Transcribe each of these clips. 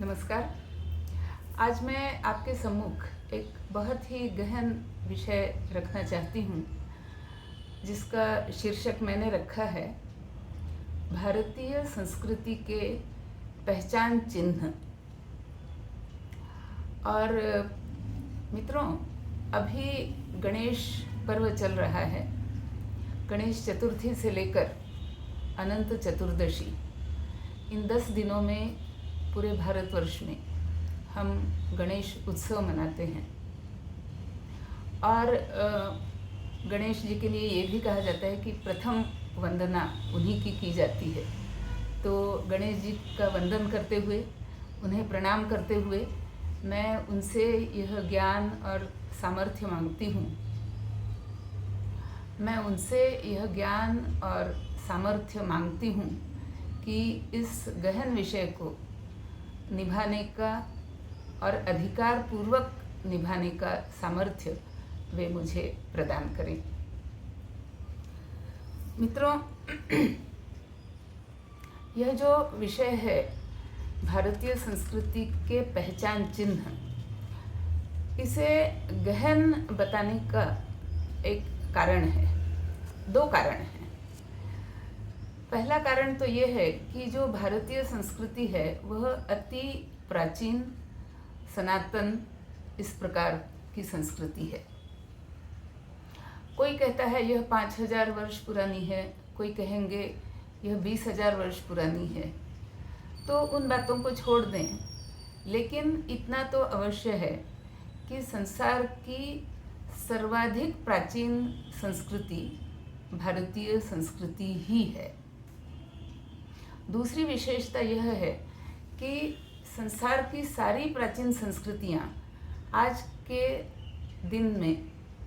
नमस्कार। आज मैं आपके सम्मुख एक बहुत ही गहन विषय रखना चाहती हूँ, जिसका शीर्षक मैंने रखा है भारतीय संस्कृति के पहचान चिन्ह। और मित्रों, अभी गणेश पर्व चल रहा है। गणेश चतुर्थी से लेकर अनंत चतुर्दशी, इन 10 दिनों में पूरे भारतवर्ष में हम गणेश उत्सव मनाते हैं। और गणेश जी के लिए ये भी कहा जाता है कि प्रथम वंदना उन्हीं की जाती है। तो गणेश जी का वंदन करते हुए, उन्हें प्रणाम करते हुए मैं उनसे यह ज्ञान और सामर्थ्य मांगती हूँ। मैं उनसे यह ज्ञान और सामर्थ्य मांगती हूँ कि इस गहन विषय को निभाने का और अधिकार पूर्वक निभाने का सामर्थ्य वे मुझे प्रदान करें। मित्रों, यह जो विषय है भारतीय संस्कृति के पहचान चिन्ह, इसे गहन बताने का एक कारण है, 2 कारण हैं। पहला कारण तो ये है कि जो भारतीय संस्कृति है वह अति प्राचीन, सनातन, इस प्रकार की संस्कृति है। कोई कहता है यह 5000 वर्ष पुरानी है, कोई कहेंगे यह 20,000 वर्ष पुरानी है। तो उन बातों को छोड़ दें, लेकिन इतना तो अवश्य है कि संसार की सर्वाधिक प्राचीन संस्कृति भारतीय संस्कृति ही है। दूसरी विशेषता यह है कि संसार की सारी प्राचीन संस्कृतियाँ आज के दिन में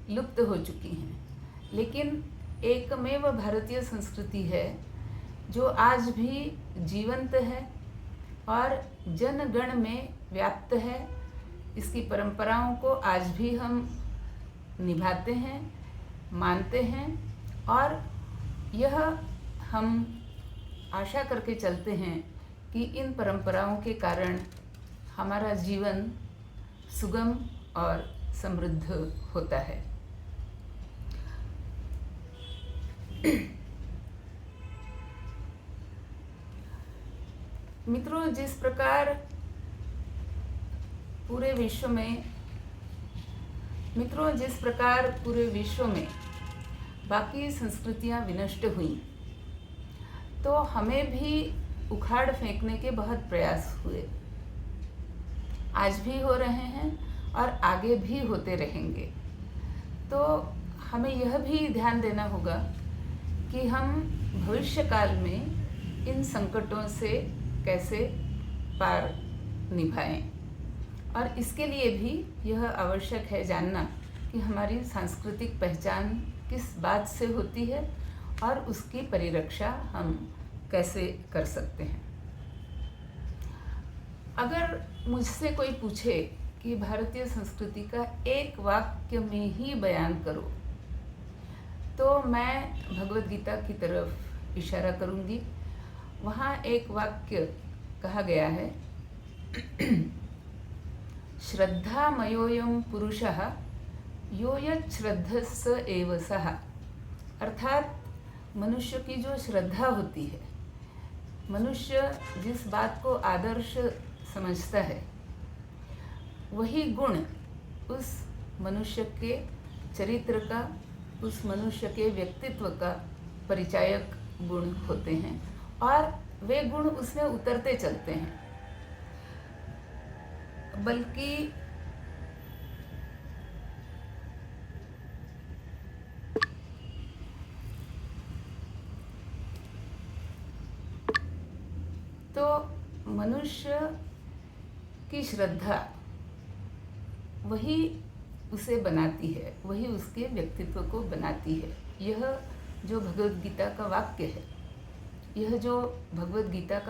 लुप्त हो चुकी हैं, लेकिन एकमेव भारतीय संस्कृति है जो आज भी जीवंत है और जन गण में व्याप्त है। इसकी परंपराओं को आज भी हम निभाते हैं, मानते हैं, और यह हम आशा करके चलते हैं कि इन परंपराओं के कारण हमारा जीवन सुगम और समृद्ध होता है। मित्रों, जिस प्रकार पूरे विश्व में बाकी संस्कृतियां विनष्ट हुई, तो हमें भी उखाड़ फेंकने के बहुत प्रयास हुए। आज भी हो रहे हैं और आगे भी होते रहेंगे। तो हमें यह भी ध्यान देना होगा कि हम भविष्य काल में इन संकटों से कैसे पार निभाएं। और इसके लिए भी यह आवश्यक है जानना कि हमारी सांस्कृतिक पहचान किस बात से होती है और उसकी परिरक्षा हम कैसे कर सकते हैं। अगर मुझसे कोई पूछे कि भारतीय संस्कृति का एक वाक्य में ही बयान करो, तो मैं भगवद गीता की तरफ इशारा करूंगी। वहाँ एक वाक्य कहा गया है, श्रद्धामयोऽयं पुरुषः यो यच्छ्रद्धः स एव सः। अर्थात मनुष्य की जो श्रद्धा होती है, मनुष्य जिस बात को आदर्श समझता है, वही गुण उस मनुष्य के चरित्र का, उस मनुष्य के व्यक्तित्व का परिचायक गुण होते हैं, और वे गुण उसमें उतरते चलते हैं। बल्कि तो मनुष्य की श्रद्धा वही उसे बनाती है, वही उसके व्यक्तित्व को बनाती है। यह जो भगवद गीता का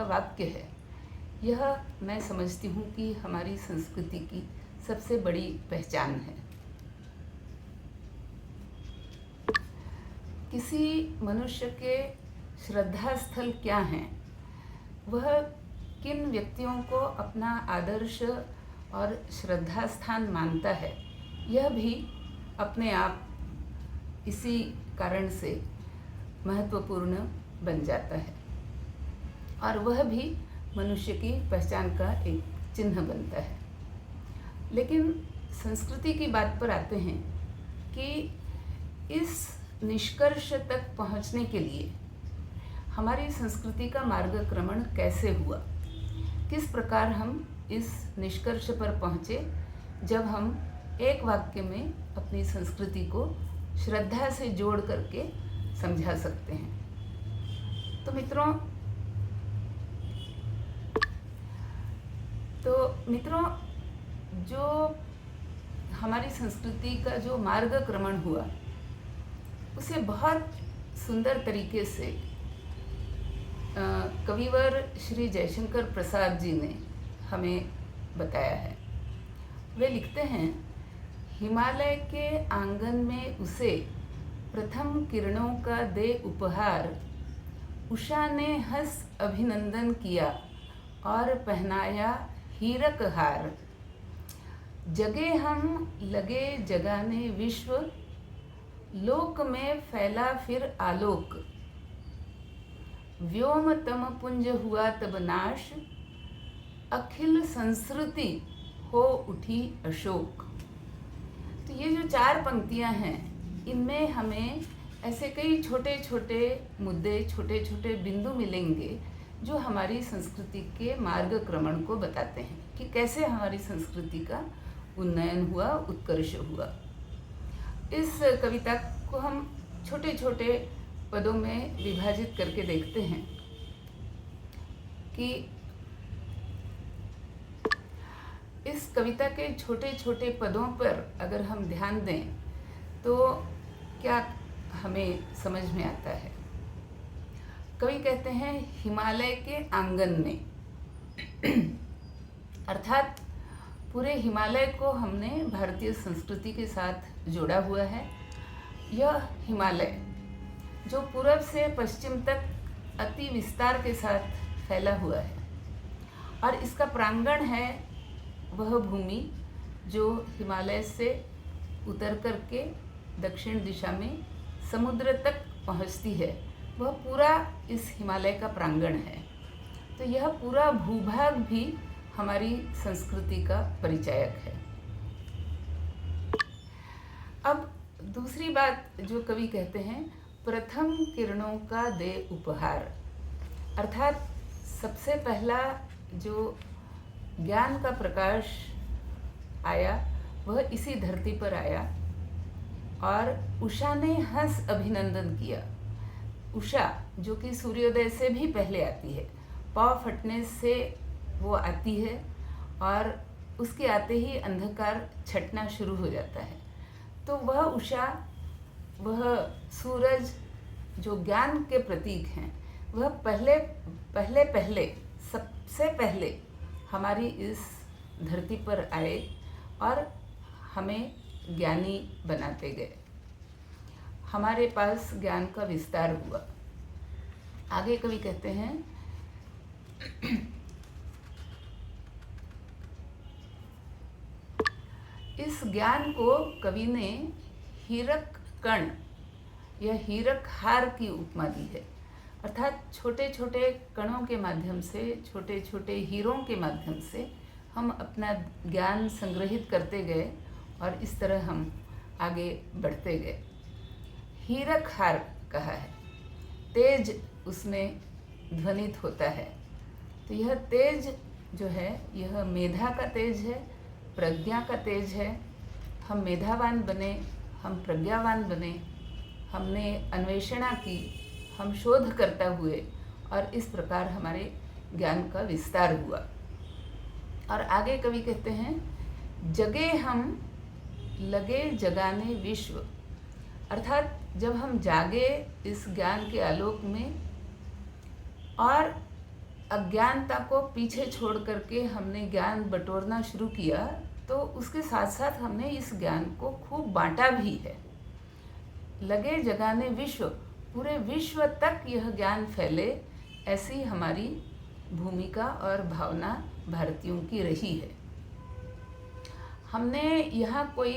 वाक्य है, यह मैं समझती हूँ कि हमारी संस्कृति की सबसे बड़ी पहचान है। किसी मनुष्य के श्रद्धा स्थल क्या हैं, वह किन व्यक्तियों को अपना आदर्श और श्रद्धा स्थान मानता है, यह भी अपने आप इसी कारण से महत्वपूर्ण बन जाता है और वह भी मनुष्य की पहचान का एक चिन्ह बनता है। लेकिन संस्कृति की बात पर आते हैं कि इस निष्कर्ष तक पहुंचने के लिए हमारी संस्कृति का मार्गक्रमण कैसे हुआ, किस प्रकार हम इस निष्कर्ष पर पहुँचे जब हम एक वाक्य में अपनी संस्कृति को श्रद्धा से जोड़ करके समझा सकते हैं। तो मित्रों जो हमारी संस्कृति का जो मार्गक्रमण हुआ उसे बहुत सुंदर तरीके से कविवर श्री जयशंकर प्रसाद जी ने हमें बताया है। वे लिखते हैं, हिमालय के आंगन में उसे प्रथम किरणों का दे उपहार, उषा ने हंस अभिनंदन किया और पहनाया हीरक हार। जगे हम लगे जगाने विश्व, लोक में फैला फिर आलोक। व्योम तम पुंज हुआ तब नाश, अखिल संस्कृति हो उठी अशोक। तो ये जो 4 पंक्तियां हैं, इनमें हमें ऐसे कई छोटे छोटे मुद्दे, छोटे छोटे बिंदु मिलेंगे जो हमारी संस्कृति के मार्गक्रमण को बताते हैं कि कैसे हमारी संस्कृति का उन्नयन हुआ, उत्कर्ष हुआ। इस कविता को हम छोटे छोटे पदों में विभाजित करके देखते हैं कि इस कविता के छोटे छोटे पदों पर अगर हम ध्यान दें तो क्या हमें समझ में आता है। कवि कहते हैं हिमालय के आंगन में, अर्थात पूरे हिमालय को हमने भारतीय संस्कृति के साथ जोड़ा हुआ है। यह हिमालय जो पूरब से पश्चिम तक अति विस्तार के साथ फैला हुआ है और इसका प्रांगण है वह भूमि जो हिमालय से उतर करके दक्षिण दिशा में समुद्र तक पहुंचती है, वह पूरा इस हिमालय का प्रांगण है। तो यह पूरा भूभाग भी हमारी संस्कृति का परिचायक है। अब दूसरी बात जो कवि कहते हैं, प्रथम किरणों का दे उपहार, अर्थात सबसे पहला जो ज्ञान का प्रकाश आया वह इसी धरती पर आया और उषा ने हंस अभिनंदन किया। उषा जो कि सूर्योदय से भी पहले आती है, पाँव फटने से वो आती है और उसके आते ही अंधकार छटना शुरू हो जाता है। तो वह उषा, वह सूरज जो ज्ञान के प्रतीक हैं, वह सबसे पहले हमारी इस धरती पर आए और हमें ज्ञानी बनाते गए। हमारे पास ज्ञान का विस्तार हुआ। आगे कवि कहते हैं, इस ज्ञान को कवि ने हीरक कण या हीरक हार की उपमा दी है, अर्थात छोटे छोटे कणों के माध्यम से, छोटे छोटे हीरों के माध्यम से हम अपना ज्ञान संग्रहित करते गए और इस तरह हम आगे बढ़ते गए। हीरक हार कहा है, तेज उसमें ध्वनित होता है। तो यह तेज जो है, यह मेधा का तेज है, प्रज्ञा का तेज है। हम मेधावान बने, हम प्रज्ञावान बने, हमने अन्वेषणा की, हम शोध करता हुए और इस प्रकार हमारे ज्ञान का विस्तार हुआ। और आगे कवि कहते हैं, जगे हम लगे जगाने विश्व, अर्थात जब हम जागे इस ज्ञान के आलोक में और अज्ञानता को पीछे छोड़ करके हमने ज्ञान बटोरना शुरू किया, तो उसके साथ साथ हमने इस ज्ञान को खूब बांटा भी है। लगे जगाने विश्व, पूरे विश्व तक यह ज्ञान फैले, ऐसी हमारी भूमिका और भावना भारतीयों की रही है। हमने यहाँ कोई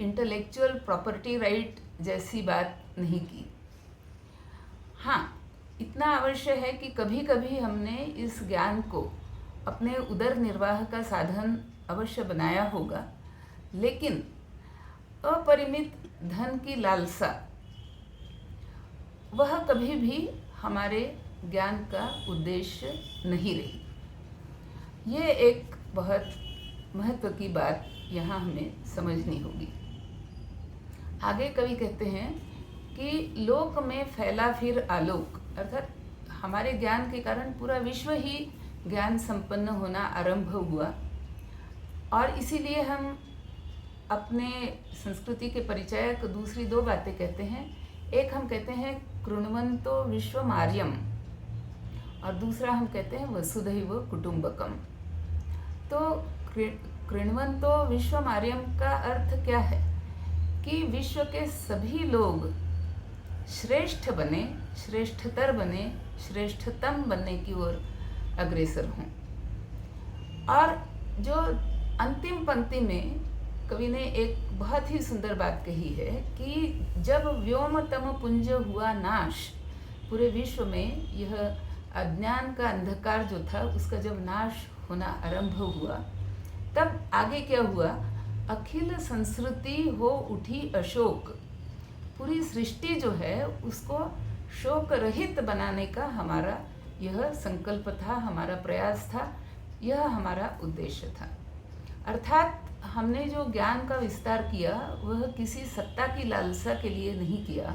इंटेलेक्चुअल प्रॉपर्टी राइट जैसी बात नहीं की। हाँ, इतना अवश्य है कि कभी कभी हमने इस ज्ञान को अपने उदर निर्वाह का साधन अवश्य बनाया होगा, लेकिन अपरिमित धन की लालसा वह कभी भी हमारे ज्ञान का उद्देश्य नहीं रही। ये एक बहुत महत्व की बात यहाँ हमें समझनी होगी। आगे कवि कहते हैं कि लोक में फैला फिर आलोक, अर्थात हमारे ज्ञान के कारण पूरा विश्व ही ज्ञान संपन्न होना आरंभ हुआ। और इसीलिए हम अपने संस्कृति के परिचयक दूसरी दो बातें कहते हैं। एक हम कहते हैं कृण्वन्तो विश्वमार्यम, और दूसरा हम कहते हैं वसुधैव कुटुम्बकम। तो कृण्वन्तो विश्वमार्यम का अर्थ क्या है कि विश्व के सभी लोग श्रेष्ठ बने, श्रेष्ठतर बने, श्रेष्ठतम बनने की ओर अग्रसर हों। और जो अंतिम पंक्ति में कवि ने एक बहुत ही सुंदर बात कही है कि जब व्योमतम पुंज हुआ नाश, पूरे विश्व में यह अज्ञान का अंधकार जो था उसका जब नाश होना आरंभ हुआ, तब आगे क्या हुआ, अखिल संस्कृति हो उठी अशोक। पूरी सृष्टि जो है उसको शोक रहित बनाने का हमारा यह संकल्प था, हमारा प्रयास था, यह हमारा उद्देश्य था। अर्थात हमने जो ज्ञान का विस्तार किया वह किसी सत्ता की लालसा के लिए नहीं किया,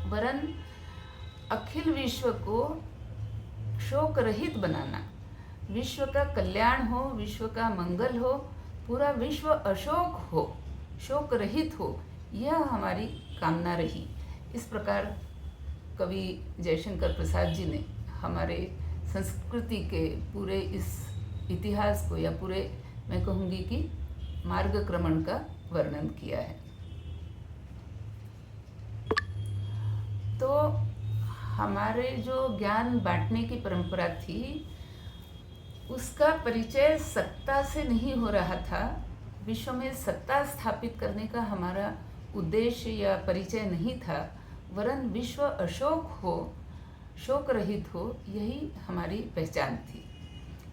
वरन अखिल विश्व को शोक रहित बनाना, विश्व का कल्याण हो, विश्व का मंगल हो, पूरा विश्व अशोक हो, शोक रहित हो, यह हमारी कामना रही। इस प्रकार कवि जयशंकर प्रसाद जी ने हमारे संस्कृति के पूरे इस इतिहास को, या पूरे मैं कहूँगी कि मार्गक्रमण का वर्णन किया है। तो हमारे जो ज्ञान बांटने की परंपरा थी उसका परिचय सत्ता से नहीं हो रहा था। विश्व में सत्ता स्थापित करने का हमारा उद्देश्य या परिचय नहीं था, वरन विश्व अशोक हो, शोक रहित हो, यही हमारी पहचान थी।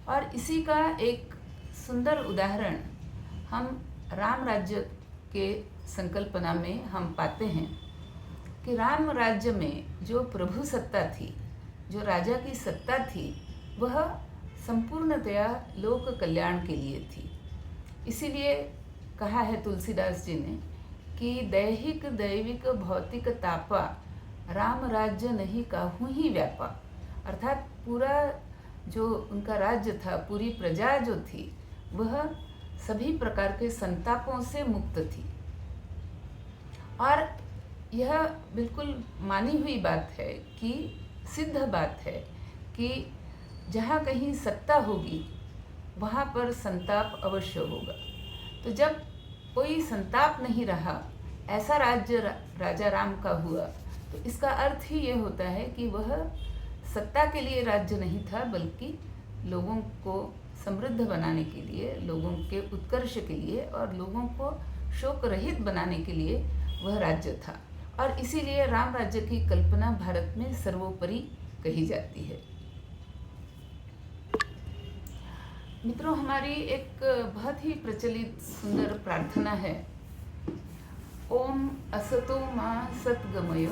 और इसी का एक सुंदर उदाहरण हम राम राज्य के संकल्पना में हम पाते हैं कि राम राज्य में जो प्रभु सत्ता थी, जो राजा की सत्ता थी, वह संपूर्णतया लोक कल्याण के लिए थी। इसीलिए कहा है तुलसीदास जी ने कि दैहिक दैविक भौतिक तापा राम राज्य नहीं काहू ही व्यापा। अर्थात पूरा जो उनका राज्य था, पूरी प्रजा जो थी, वह सभी प्रकार के संतापों से मुक्त थी। और यह बिल्कुल मानी हुई बात है कि सिद्ध बात है कि जहाँ कहीं सत्ता होगी वहाँ पर संताप अवश्य होगा। तो जब कोई संताप नहीं रहा, ऐसा राज्य राजा राम का हुआ, तो इसका अर्थ ही ये होता है कि वह सत्ता के लिए राज्य नहीं था, बल्कि लोगों को समृद्ध बनाने के लिए, लोगों के उत्कर्ष के लिए और लोगों को शोक रहित बनाने के लिए वह राज्य था। और इसीलिए राम राज्य की कल्पना भारत में सर्वोपरि कही जाती है। मित्रों, हमारी एक बहुत ही प्रचलित सुंदर प्रार्थना है, ओम असतो मा सद्गमय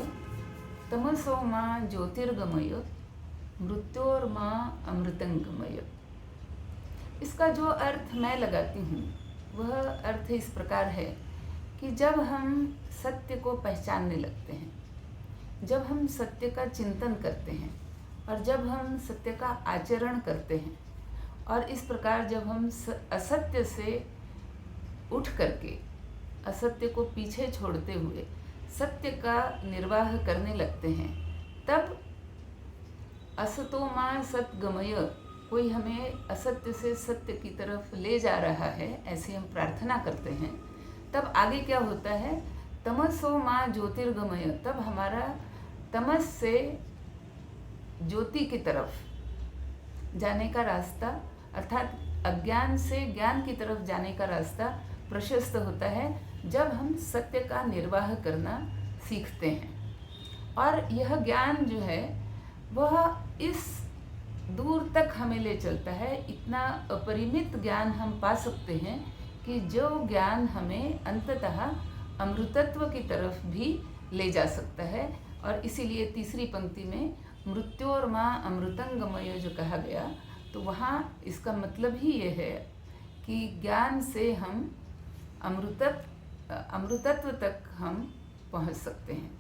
तमसो मा ज्योतिर्गमय मृत्योर्मा अमृतंगमय। इसका जो अर्थ मैं लगाती हूँ वह अर्थ इस प्रकार है कि जब हम सत्य को पहचानने लगते हैं, जब हम सत्य का चिंतन करते हैं और जब हम सत्य का आचरण करते हैं, और इस प्रकार जब हम असत्य से उठ करके असत्य को पीछे छोड़ते हुए सत्य का निर्वाह करने लगते हैं, तब असतो मा सद्गमय, कोई हमें असत्य से सत्य की तरफ ले जा रहा है, ऐसी हम प्रार्थना करते हैं। तब आगे क्या होता है, तमसो मा ज्योतिर्गमय, तब हमारा तमस से ज्योति की तरफ, जाने का रास्ता, अर्थात अज्ञान से ज्ञान की तरफ जाने का रास्ता प्रशस्त होता है जब हम सत्य का निर्वाह करना सीखते हैं। और यह ज्ञान जो है वह इस दूर तक हमें ले चलता है, इतना अपरिमित ज्ञान हम पा सकते हैं कि जो ज्ञान हमें अंततः अमृतत्व की तरफ भी ले जा सकता है। और इसीलिए तीसरी पंक्ति में मृत्योर्मा अमृतंगमय जो कहा गया, तो वहाँ इसका मतलब ही ये है कि ज्ञान से हम अमृतत्व तक हम पहुँच सकते हैं।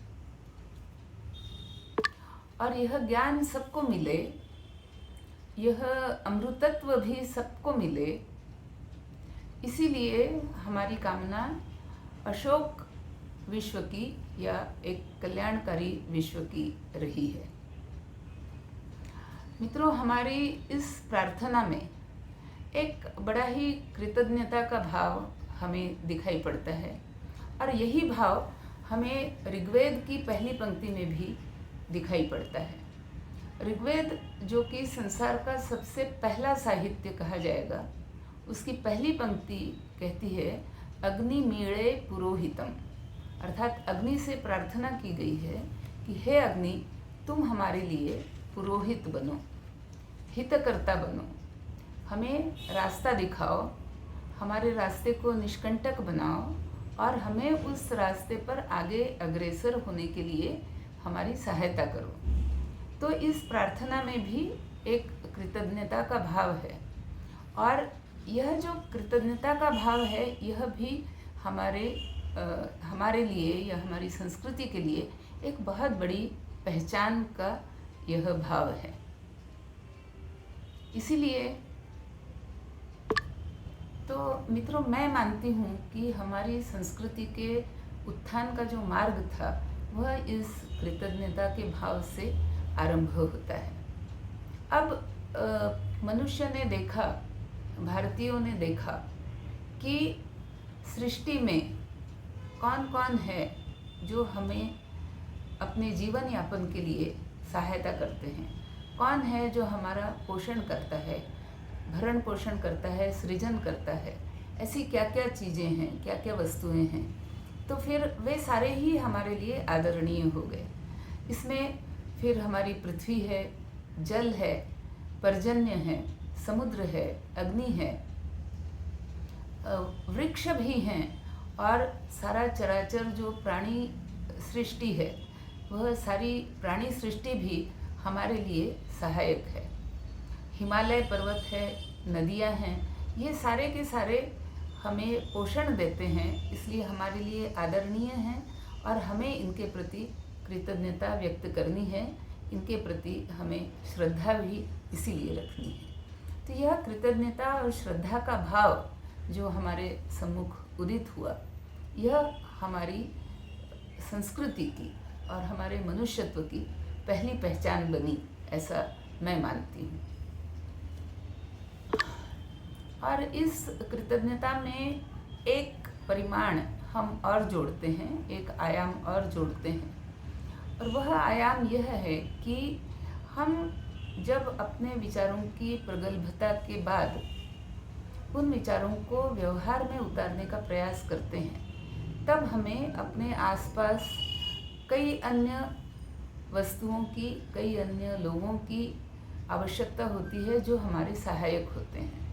और यह ज्ञान सबको मिले, यह अमृतत्व भी सबको मिले, इसीलिए हमारी कामना अशोक विश्व की या एक कल्याणकारी विश्व की रही है। मित्रों, हमारी इस प्रार्थना में एक बड़ा ही कृतज्ञता का भाव हमें दिखाई पड़ता है, और यही भाव हमें ऋग्वेद की पहली पंक्ति में भी दिखाई पड़ता है। ऋग्वेद जो कि संसार का सबसे पहला साहित्य कहा जाएगा, उसकी पहली पंक्ति कहती है अग्नि मीणे पुरोहितम, अर्थात अग्नि से प्रार्थना की गई है कि हे अग्नि, तुम हमारे लिए पुरोहित बनो, हितकर्ता बनो, हमें रास्ता दिखाओ, हमारे रास्ते को निष्कंटक बनाओ और हमें उस रास्ते पर आगे अग्रसर होने के लिए हमारी सहायता करो। तो इस प्रार्थना में भी एक कृतज्ञता का भाव है, और यह जो कृतज्ञता का भाव है यह भी हमारे लिए या हमारी संस्कृति के लिए एक बहुत बड़ी पहचान का यह भाव है। इसीलिए तो मित्रों, मैं मानती हूँ कि हमारी संस्कृति के उत्थान का जो मार्ग था वह इस कृतज्ञता के भाव से आरंभ होता है। अब मनुष्य ने देखा, भारतीयों ने देखा कि सृष्टि में कौन कौन है जो हमें अपने जीवन यापन के लिए सहायता करते हैं, कौन है जो हमारा पोषण करता है, भरण पोषण करता है, सृजन करता है, ऐसी क्या क्या चीज़ें हैं, क्या क्या वस्तुएं हैं। तो फिर वे सारे ही हमारे लिए आदरणीय हो गए। इसमें फिर हमारी पृथ्वी है, जल है, पर्जन्य है, समुद्र है, अग्नि है, वृक्ष भी हैं, और सारा चराचर जो प्राणी सृष्टि है वह सारी प्राणी सृष्टि भी हमारे लिए सहायक है। हिमालय पर्वत है, नदियां हैं, ये सारे के सारे हमें पोषण देते हैं, इसलिए हमारे लिए आदरणीय हैं और हमें इनके प्रति कृतज्ञता व्यक्त करनी है, इनके प्रति हमें श्रद्धा भी इसीलिए रखनी है। तो यह कृतज्ञता और श्रद्धा का भाव जो हमारे सम्मुख उदित हुआ, यह हमारी संस्कृति की और हमारे मनुष्यत्व की पहली पहचान बनी, ऐसा मैं मानती हूँ। और इस कृतज्ञता में एक परिमाण हम और जोड़ते हैं, एक आयाम और जोड़ते हैं, और वह आयाम यह है कि हम जब अपने विचारों की प्रगल्भता के बाद उन विचारों को व्यवहार में उतारने का प्रयास करते हैं, तब हमें अपने आसपास कई अन्य वस्तुओं की, कई अन्य लोगों की आवश्यकता होती है जो हमारे सहायक होते हैं।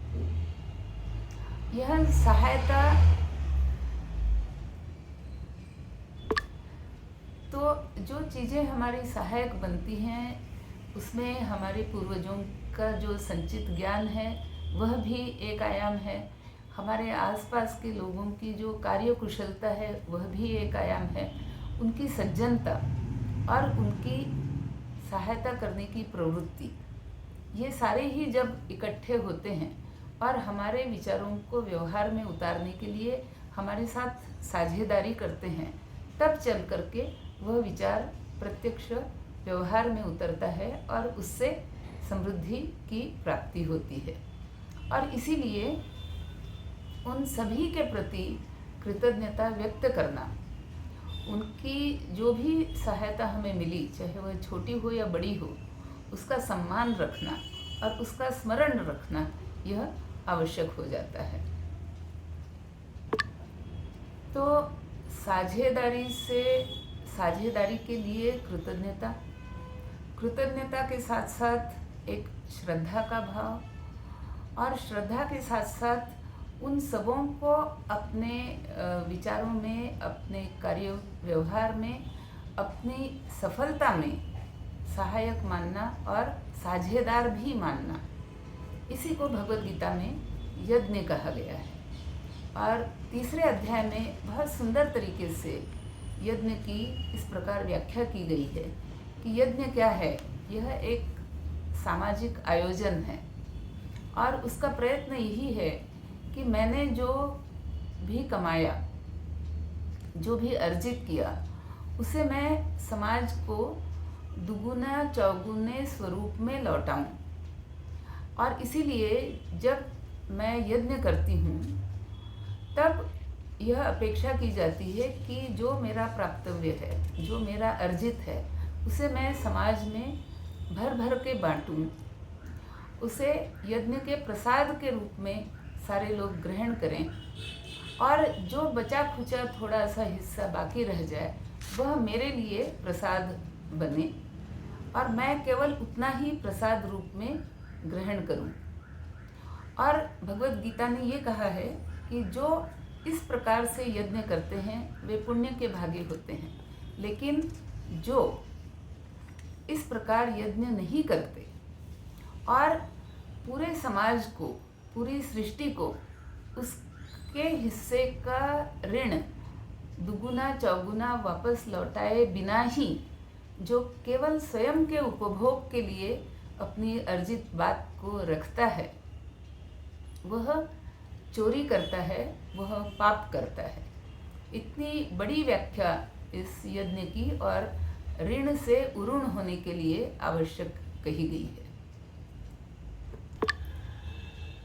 यह सहायता तो जो चीज़ें हमारी सहायक बनती हैं उसमें हमारे पूर्वजों का जो संचित ज्ञान है वह भी एक आयाम है, हमारे आसपास के लोगों की जो कार्यकुशलता है वह भी एक आयाम है, उनकी सज्जनता और उनकी सहायता करने की प्रवृत्ति, ये सारे ही जब इकट्ठे होते हैं और हमारे विचारों को व्यवहार में उतारने के लिए हमारे साथ साझेदारी करते हैं, तब चल करके वह विचार प्रत्यक्ष व्यवहार में उतरता है और उससे समृद्धि की प्राप्ति होती है। और इसीलिए उन सभी के प्रति कृतज्ञता व्यक्त करना, उनकी जो भी सहायता हमें मिली, चाहे वह छोटी हो या बड़ी हो, उसका सम्मान रखना और उसका स्मरण रखना यह आवश्यक हो जाता है। तो साझेदारी के लिए कृतज्ञता के साथ साथ एक श्रद्धा का भाव, और श्रद्धा के साथ साथ उन सबों को अपने विचारों में, अपने कार्य व्यवहार में, अपनी सफलता में सहायक मानना और साझेदार भी मानना। इसी को भगवद गीता में यज्ञ कहा गया है। और तीसरे अध्याय में बहुत सुंदर तरीके से यज्ञ की इस प्रकार व्याख्या की गई है कि यज्ञ क्या है। यह एक सामाजिक आयोजन है और उसका प्रयत्न यही है कि मैंने जो भी कमाया, जो भी अर्जित किया, उसे मैं समाज को दुगुना चौगुने स्वरूप में लौटाऊं। और इसीलिए जब मैं यज्ञ करती हूँ तब यह अपेक्षा की जाती है कि जो मेरा प्राप्तव्य है, जो मेरा अर्जित है, उसे मैं समाज में भर भर के बांटूं, उसे यज्ञ के प्रसाद के रूप में सारे लोग ग्रहण करें, और जो बचा खुचा थोड़ा सा हिस्सा बाकी रह जाए वह मेरे लिए प्रसाद बने और मैं केवल उतना ही प्रसाद रूप में ग्रहण करूं। और भगवद गीता ने ये कहा है कि जो इस प्रकार से यज्ञ करते हैं वे पुण्य के भागी होते हैं, लेकिन जो इस प्रकार यज्ञ नहीं करते और पूरे समाज को, पूरी सृष्टि को उसके हिस्से का ऋण दुगुना चौगुना वापस लौटाए बिना ही जो केवल स्वयं के उपभोग के लिए अपनी अर्जित बात को रखता है, वह चोरी करता है, वह पाप करता है। इतनी बड़ी व्याख्या इस यज्ञ की और ऋण से उऋण होने के लिए आवश्यक कही गई है।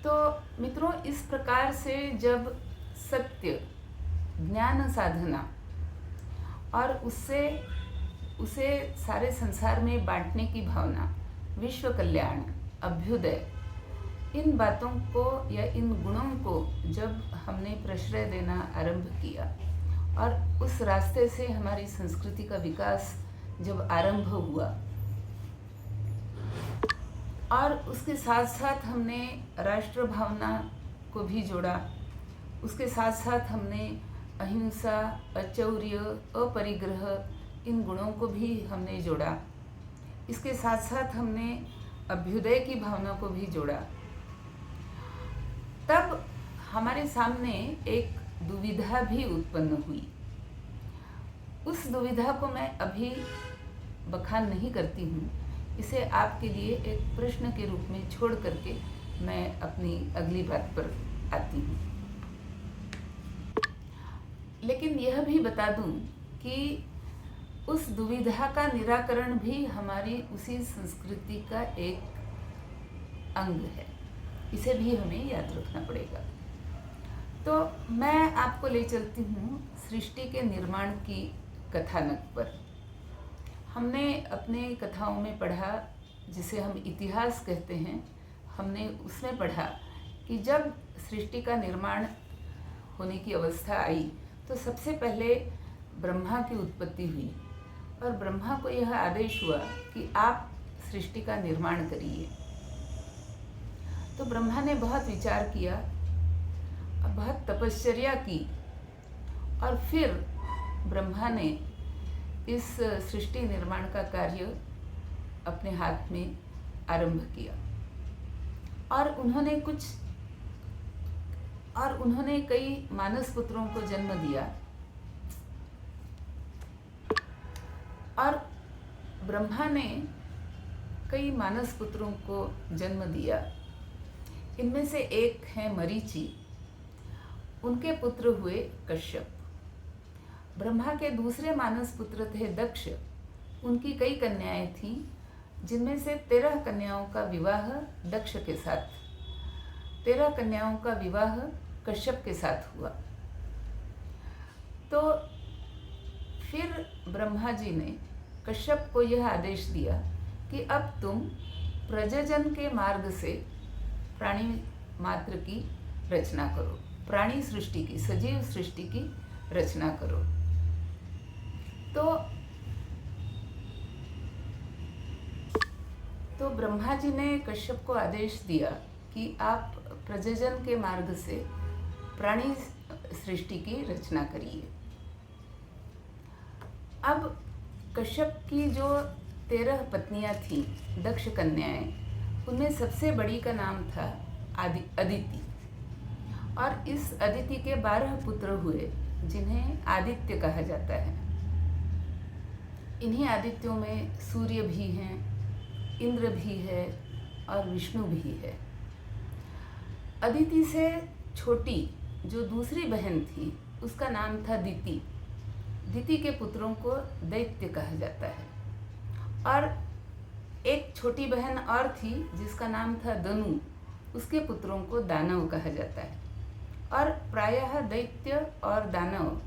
तो मित्रों, इस प्रकार से जब सत्य, ज्ञान साधना और उसे सारे संसार में बांटने की भावना, विश्व कल्याण, अभ्युदय, इन बातों को या इन गुणों को जब हमने प्रश्रय देना आरंभ किया और उस रास्ते से हमारी संस्कृति का विकास जब आरंभ हुआ, और उसके साथ साथ हमने राष्ट्र भावना को भी जोड़ा, उसके साथ साथ हमने अहिंसा, अचौर्य, अपरिग्रह, इन गुणों को भी हमने जोड़ा। इसके साथ साथ हमने अभ्युदय की भावना को भी जोड़ा। तब हमारे सामने एक दुविधा भी उत्पन्न हुई। उस दुविधा को मैं अभी बखान नहीं करती हूँ, इसे आपके लिए एक प्रश्न के रूप में छोड़ करके मैं अपनी अगली बात पर आती हूँ। लेकिन यह भी बता दूँ कि उस दुविधा का निराकरण भी हमारी उसी संस्कृति का एक अंग है, इसे भी हमें याद रखना पड़ेगा। तो मैं आपको ले चलती हूँ सृष्टि के निर्माण की कथानक पर। हमने अपने कथाओं में पढ़ा, जिसे हम इतिहास कहते हैं, हमने उसमें पढ़ा कि जब सृष्टि का निर्माण होने की अवस्था आई तो सबसे पहले ब्रह्मा की उत्पत्ति हुई और ब्रह्मा को यह आदेश हुआ कि आप सृष्टि का निर्माण करिए। तो ब्रह्मा ने बहुत विचार किया, बहुत तपश्चर्या की और फिर ब्रह्मा ने इस सृष्टि निर्माण का कार्य अपने हाथ में आरंभ किया। और उन्होंने कई मानस पुत्रों को जन्म दिया। और ब्रह्मा ने कई मानस पुत्रों को जन्म दिया। इनमें से एक है मरीचि, उनके पुत्र हुए कश्यप। ब्रह्मा के दूसरे मानस पुत्र थे दक्ष, उनकी कई कन्याएं थीं, जिनमें से 13 कन्याओं का विवाह दक्ष के साथ, 13 कन्याओं का विवाह कश्यप के साथ हुआ। तो फिर ब्रह्मा जी ने कश्यप को यह आदेश दिया कि अब तुम प्रजनन के मार्ग से प्राणी मात्र की रचना करो, प्राणी सृष्टि की, सजीव सृष्टि की रचना करो। तो ब्रह्मा जी ने कश्यप को आदेश दिया कि आप प्रजनन के मार्ग से प्राणी सृष्टि की रचना करिए। अब कश्यप की जो 13 पत्नियां थीं, दक्ष कन्याएं, उनमें सबसे बड़ी का नाम था अदिति। और इस अदिति के 12 पुत्र हुए जिन्हें आदित्य कहा जाता है। इन्हीं आदित्यों में सूर्य भी हैं, इंद्र भी है और विष्णु भी है। अदिति से छोटी जो दूसरी बहन थी उसका नाम था दिति। दिति के पुत्रों को दैत्य कहा जाता है। और एक छोटी बहन और थी जिसका नाम था दनु, उसके पुत्रों को दानव कहा जाता है। और प्रायः दैत्य और दानव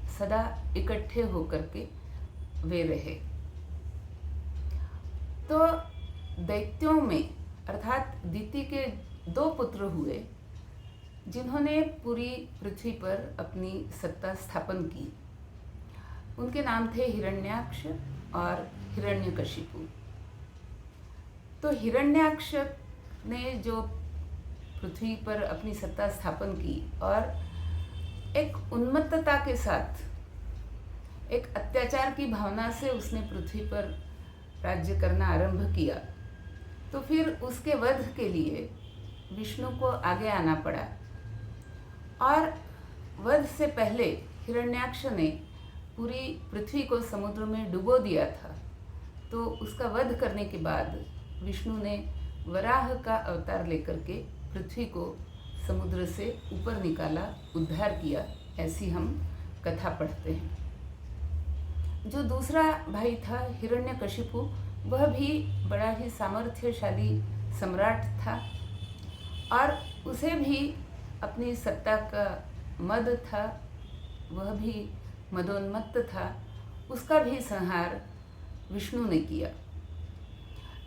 सदा इकट्ठे होकर के वे रहे। तो दैत्यों में अर्थात दिति के 2 पुत्र हुए जिन्होंने पूरी पृथ्वी पर अपनी सत्ता स्थापन की। उनके नाम थे हिरण्याक्ष और हिरण्यकशिपु। तो हिरण्याक्ष ने जो पृथ्वी पर अपनी सत्ता स्थापन की और एक उन्मत्तता के साथ, एक अत्याचार की भावना से उसने पृथ्वी पर राज्य करना आरंभ किया। तो फिर उसके वध के लिए विष्णु को आगे आना पड़ा। और वध से पहले हिरण्याक्ष ने पूरी पृथ्वी को समुद्र में डुबो दिया था। तो उसका वध करने के बाद विष्णु ने वराह का अवतार लेकर के पृथ्वी को समुद्र से ऊपर निकाला, उद्धार किया, ऐसी हम कथा पढ़ते हैं। जो दूसरा भाई था हिरण्यकशिपु, वह भी बड़ा ही सामर्थ्यशाली सम्राट था और उसे भी अपनी सत्ता का मद था, वह भी मदोन्मत्त था। उसका भी संहार विष्णु ने किया।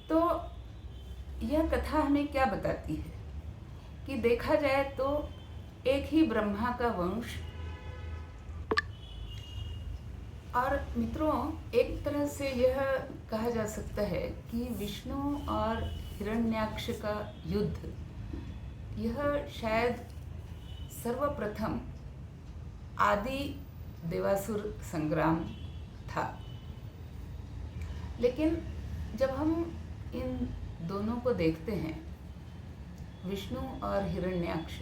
तो यह कथा हमें क्या बताती है कि देखा जाए तो एक ही ब्रह्मा का वंश। और मित्रों, एक तरह से यह कहा जा सकता है कि विष्णु और हिरण्याक्ष का युद्ध, यह शायद सर्वप्रथम आदि देवासुर संग्राम था। लेकिन जब हम इन दोनों को देखते हैं, विष्णु और हिरण्याक्ष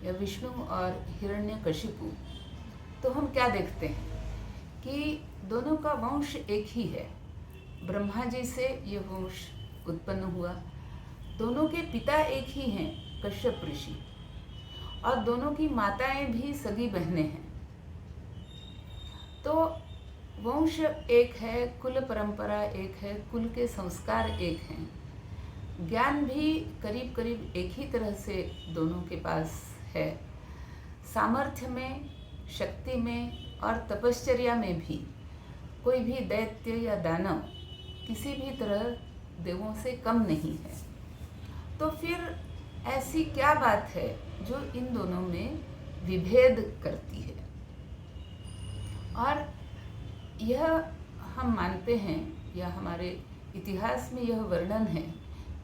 या विष्णु और हिरण्यकशिपु, तो हम क्या देखते हैं कि दोनों का वंश एक ही है। ब्रह्मा जी से यह वंश उत्पन्न हुआ। दोनों के पिता एक ही हैं, कश्यप ऋषि, और दोनों की माताएं भी सगी बहनें हैं। तो वंश एक है, कुल परंपरा एक है, कुल के संस्कार एक हैं। ज्ञान भी करीब करीब एक ही तरह से दोनों के पास है। सामर्थ्य में, शक्ति में और तपश्चर्या में भी कोई भी दैत्य या दानव किसी भी तरह देवों से कम नहीं है। तो फिर ऐसी क्या बात है जो इन दोनों में विभेद करती है? और यह हम मानते हैं या हमारे इतिहास में यह वर्णन है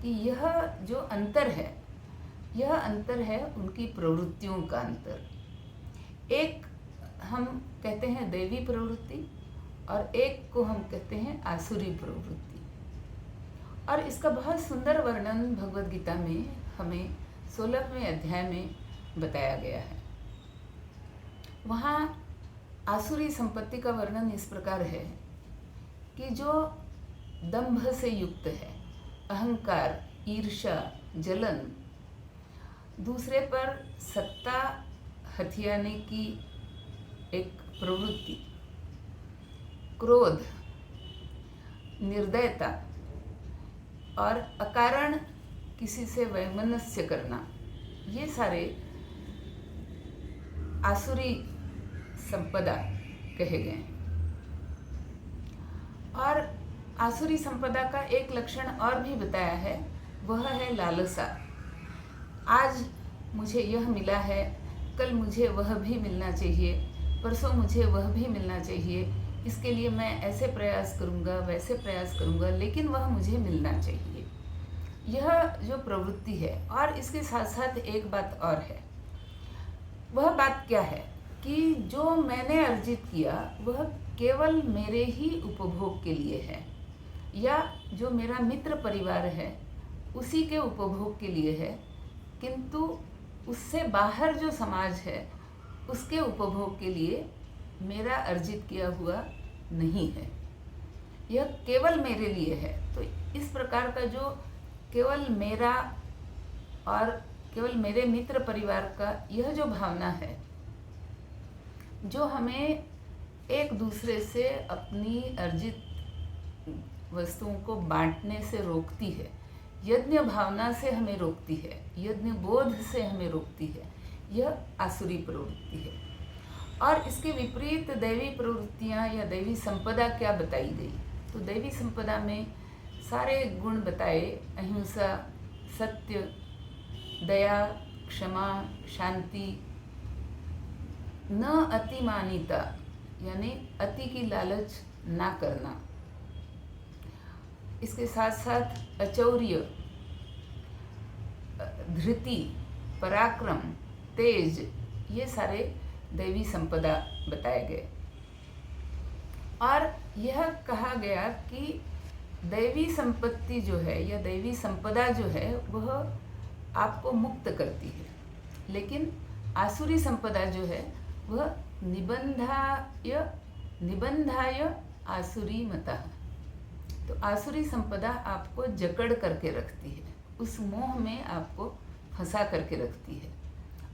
कि यह जो अंतर है, यह अंतर है उनकी प्रवृत्तियों का अंतर। एक हम कहते हैं दैवी प्रवृत्ति और एक को हम कहते हैं आसुरी प्रवृत्ति। और इसका बहुत सुंदर वर्णन भगवद गीता में हमें 16वें अध्याय में बताया गया है। वहाँ आसुरी संपत्ति का वर्णन इस प्रकार है कि जो दंभ से युक्त है, अहंकार, ईर्ष्या, जलन, दूसरे पर सत्ता हथियाने की एक प्रवृत्ति, क्रोध, निर्दयता और अकारण किसी से वैमनस्य करना, ये सारे आसुरी संपदा कहे गए हैं। और आसुरी संपदा का एक लक्षण और भी बताया है, वह है लालसा। आज मुझे यह मिला है, कल मुझे वह भी मिलना चाहिए, परसों मुझे वह भी मिलना चाहिए, इसके लिए मैं ऐसे प्रयास करूँगा, वैसे प्रयास करूँगा, लेकिन वह मुझे मिलना चाहिए। यह जो प्रवृत्ति है, और इसके साथ साथ एक बात और है। वह बात क्या है कि जो मैंने अर्जित किया वह केवल मेरे ही उपभोग के लिए है, या जो मेरा मित्र परिवार है उसी के उपभोग के लिए है, किंतु उससे बाहर जो समाज है उसके उपभोग के लिए मेरा अर्जित किया हुआ नहीं है। यह केवल मेरे लिए है। तो इस प्रकार का जो केवल मेरा और केवल मेरे मित्र परिवार का यह जो भावना है, जो हमें एक दूसरे से अपनी अर्जित वस्तुओं को बांटने से रोकती है, यज्ञ भावना से हमें रोकती है, यज्ञ बोध से हमें रोकती है, यह आसुरी प्रवृत्ति है। और इसके विपरीत दैवी प्रवृत्तियाँ या दैवी संपदा क्या बताई गई? तो दैवी संपदा में सारे गुण बताए, अहिंसा, सत्य, दया, क्षमा, शांति, न अतिमानिता यानी अति की लालच ना करना, इसके साथ साथ अचौर्य, धृति, पराक्रम, तेज, ये सारे दैवी संपदा बताए गए। और यह कहा गया कि दैवी संपत्ति जो है या दैवी संपदा जो है वह आपको मुक्त करती है, लेकिन आसुरी संपदा जो है वह निबंधाय आसुरी मतः। तो आसुरी संपदा आपको जकड़ करके रखती है, उस मोह में आपको फंसा करके रखती है।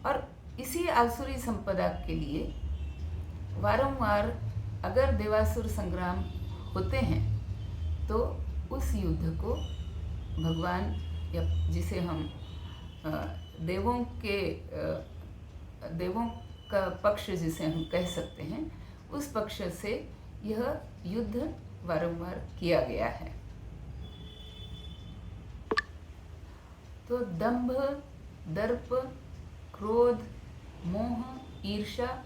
और इसी आसुरी संपदा के लिए वारंवार अगर देवासुर संग्राम होते हैं तो उस युद्ध को भगवान, या जिसे हम देवों का पक्ष जिसे हम कह सकते हैं, उस पक्ष से यह युद्ध वारंवार किया गया है। तो दंभ, दर्प, क्रोध, मोह, ईर्ष्या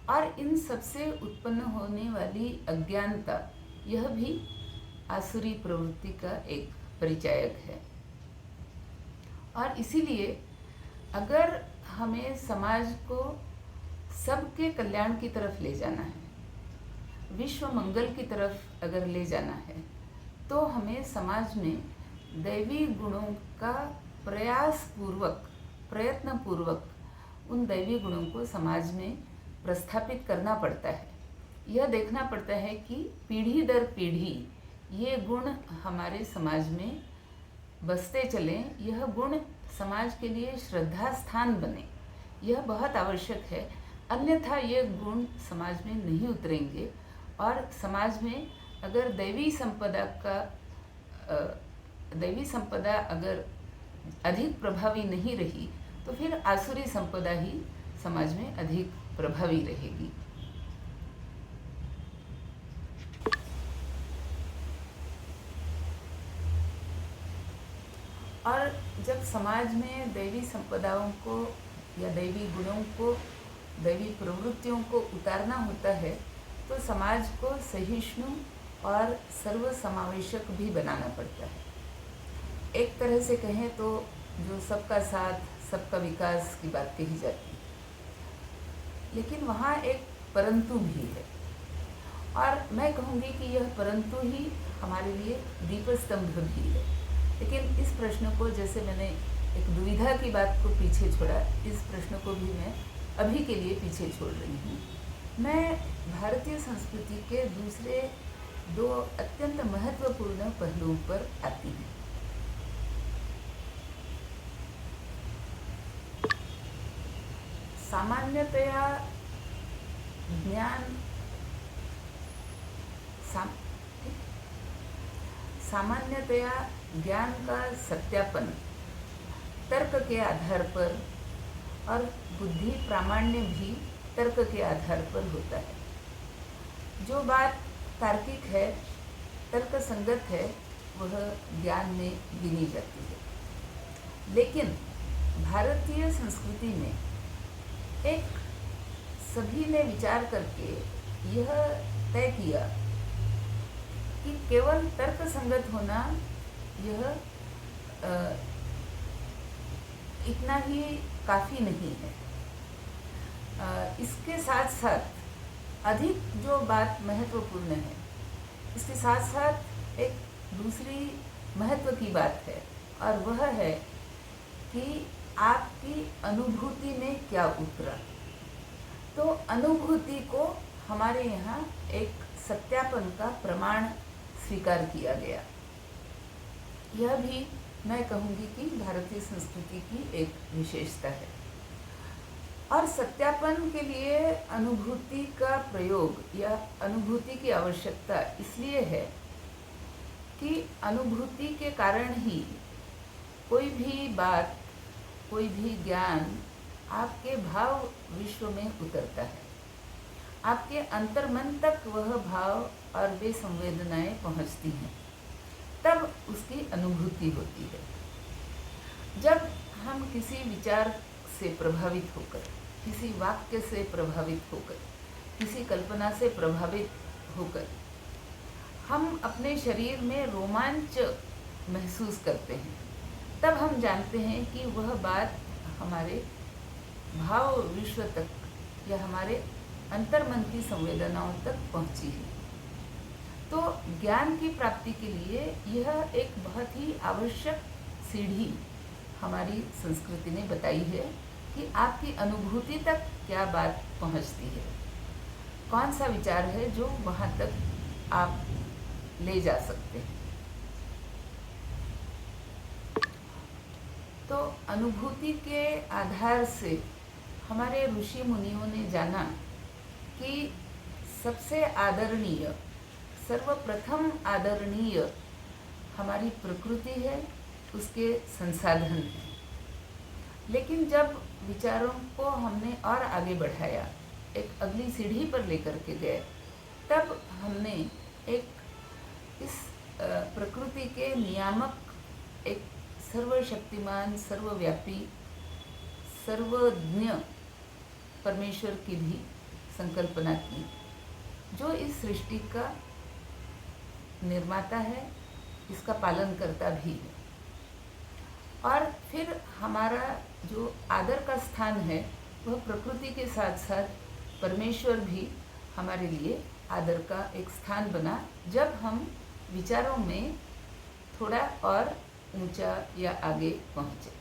और इन सबसे उत्पन्न होने वाली अज्ञानता, यह भी आसुरी प्रवृत्ति का एक परिचायक है। और इसीलिए अगर हमें समाज को सबके कल्याण की तरफ ले जाना है, विश्व मंगल की तरफ अगर ले जाना है, तो हमें समाज में दैवी गुणों का प्रयत्न पूर्वक उन दैवी गुणों को समाज में प्रस्थापित करना पड़ता है। यह देखना पड़ता है कि पीढ़ी दर पीढ़ी ये गुण हमारे समाज में बसते चलें, यह गुण समाज के लिए श्रद्धा स्थान बने, यह बहुत आवश्यक है। अन्यथा ये गुण समाज में नहीं उतरेंगे, और समाज में अगर दैवी संपदा अगर अधिक प्रभावी नहीं रही, तो फिर आसुरी संपदा ही समाज में अधिक प्रभावी रहेगी। और जब समाज में दैवी संपदाओं को या दैवी गुणों को, दैवी प्रवृत्तियों को उतारना होता है, तो समाज को सहिष्णु और सर्वसमावेशक भी बनाना पड़ता है। एक तरह से कहें तो जो सबका साथ, सबका विकास की बात कही जाती है, लेकिन वहाँ एक परंतु भी है। और मैं कहूँगी कि यह परंतु ही हमारे लिए दीपस्तंभ भी है। लेकिन इस प्रश्न को, जैसे मैंने एक दुविधा की बात को पीछे छोड़ा, इस प्रश्न को भी मैं अभी के लिए पीछे छोड़ रही हूँ। मैं भारतीय संस्कृति के दूसरे दो अत्यंत महत्वपूर्ण पहलुओं पर आती हूँ। सामान्यतया ज्ञान का सत्यापन तर्क के आधार पर और बुद्धि प्रामाण्य भी तर्क के आधार पर होता है। जो बात तार्किक है तर्क संगत है वह ज्ञान में गिनी जाती है। लेकिन भारतीय संस्कृति में एक सभी ने विचार करके यह तय किया कि केवल तर्क संगत होना यह इतना ही काफ़ी नहीं है। इसके साथ साथ अधिक जो बात महत्वपूर्ण है, इसके साथ साथ एक दूसरी महत्व की बात है, और वह है कि आपकी अनुभूति में क्या उतरा। तो अनुभूति को हमारे यहाँ एक सत्यापन का प्रमाण स्वीकार किया गया। यह भी मैं कहूँगी कि भारतीय संस्कृति की एक विशेषता है। और सत्यापन के लिए अनुभूति का प्रयोग या अनुभूति की आवश्यकता इसलिए है कि अनुभूति के कारण ही कोई भी बात, कोई भी ज्ञान आपके भाव विश्व में उतरता है। आपके अंतर्मन तक वह भाव और वे संवेदनाएं पहुंचती हैं, तब उसकी अनुभूति होती है। जब हम किसी विचार से प्रभावित होकर, किसी वाक्य से प्रभावित होकर, किसी कल्पना से प्रभावित होकर हम अपने शरीर में रोमांच महसूस करते हैं, तब हम जानते हैं कि वह बात हमारे भाव विश्व तक या हमारे अंतर्मन की संवेदनाओं तक पहुंची है। तो ज्ञान की प्राप्ति के लिए यह एक बहुत ही आवश्यक सीढ़ी हमारी संस्कृति ने बताई है कि आपकी अनुभूति तक क्या बात पहुंचती है, कौन सा विचार है जो वहाँ तक आप ले जा सकते हैं। तो अनुभूति के आधार से हमारे ऋषि मुनियों ने जाना कि सबसे आदरणीय, सर्वप्रथम आदरणीय हमारी प्रकृति है, उसके संसाधन हैं। लेकिन जब विचारों को हमने और आगे बढ़ाया, एक अगली सीढ़ी पर लेकर के गए, तब हमने एक इस प्रकृति के नियामक, एक सर्वशक्तिमान, सर्वव्यापी, सर्वज्ञ परमेश्वर की भी संकल्पना की, जो इस सृष्टि का निर्माता है, इसका पालन करता भी है। और फिर हमारा जो आदर का स्थान है वह प्रकृति के साथ साथ परमेश्वर भी हमारे लिए आदर का एक स्थान बना, जब हम विचारों में थोड़ा और ऊंचा या आगे पहुँचे।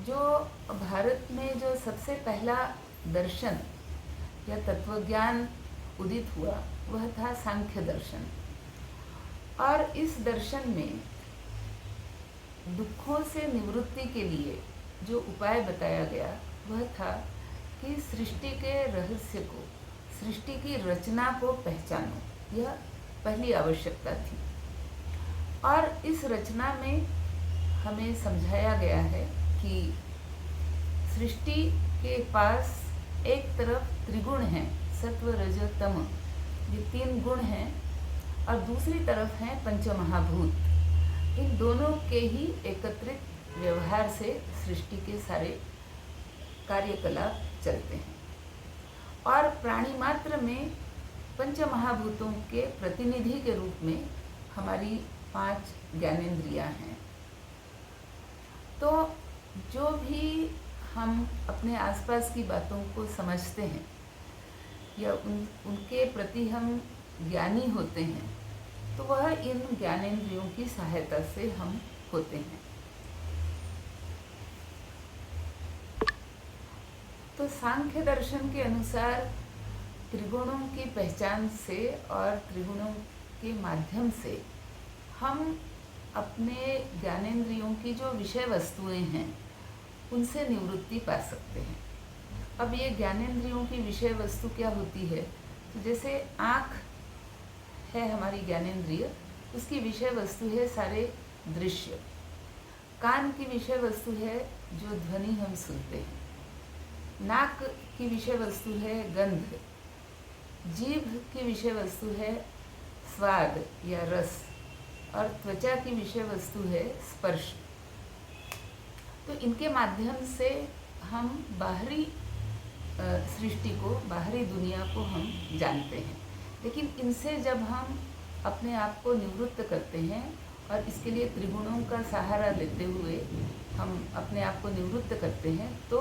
जो भारत में जो सबसे पहला दर्शन या तत्वज्ञान उदित हुआ वह था सांख्य दर्शन। और इस दर्शन में दुखों से निवृत्ति के लिए जो उपाय बताया गया वह था कि सृष्टि के रहस्य को, सृष्टि की रचना को पहचानो। यह पहली आवश्यकता थी। और इस रचना में हमें समझाया गया है कि सृष्टि के पास एक तरफ त्रिगुण हैं, सत्व रज तम, ये तीन गुण हैं, और दूसरी तरफ हैं पंचमहाभूत। इन दोनों के ही एकत्रित व्यवहार से सृष्टि के सारे कार्यकलाप चलते हैं। और प्राणी मात्र में पंचमहाभूतों के प्रतिनिधि के रूप में हमारी 5 ज्ञानेंद्रियां हैं। तो जो भी हम अपने आसपास की बातों को समझते हैं या उनके प्रति हम ज्ञानी होते हैं, तो वह इन ज्ञानेंद्रियों की सहायता से हम होते हैं। तो सांख्य दर्शन के अनुसार त्रिगुणों की पहचान से और त्रिगुणों के माध्यम से हम अपने ज्ञानेंद्रियों की जो विषय वस्तुएं हैं उनसे निवृत्ति पा सकते हैं। अब ये ज्ञानेंद्रियों की विषय वस्तु क्या होती है? तो जैसे आँख है हमारी ज्ञानेंद्रिय, उसकी विषय वस्तु है सारे दृश्य। कान की विषय वस्तु है जो ध्वनि हम सुनते हैं। नाक की विषय वस्तु है गंध। जीभ की विषय वस्तु है स्वाद या रस, और त्वचा की विषय वस्तु है स्पर्श। तो इनके माध्यम से हम बाहरी सृष्टि को, बाहरी दुनिया को हम जानते हैं। लेकिन इनसे जब हम अपने आप को निवृत्त करते हैं और इसके लिए त्रिगुणों का सहारा लेते हुए हम अपने आप को निवृत्त करते हैं, तो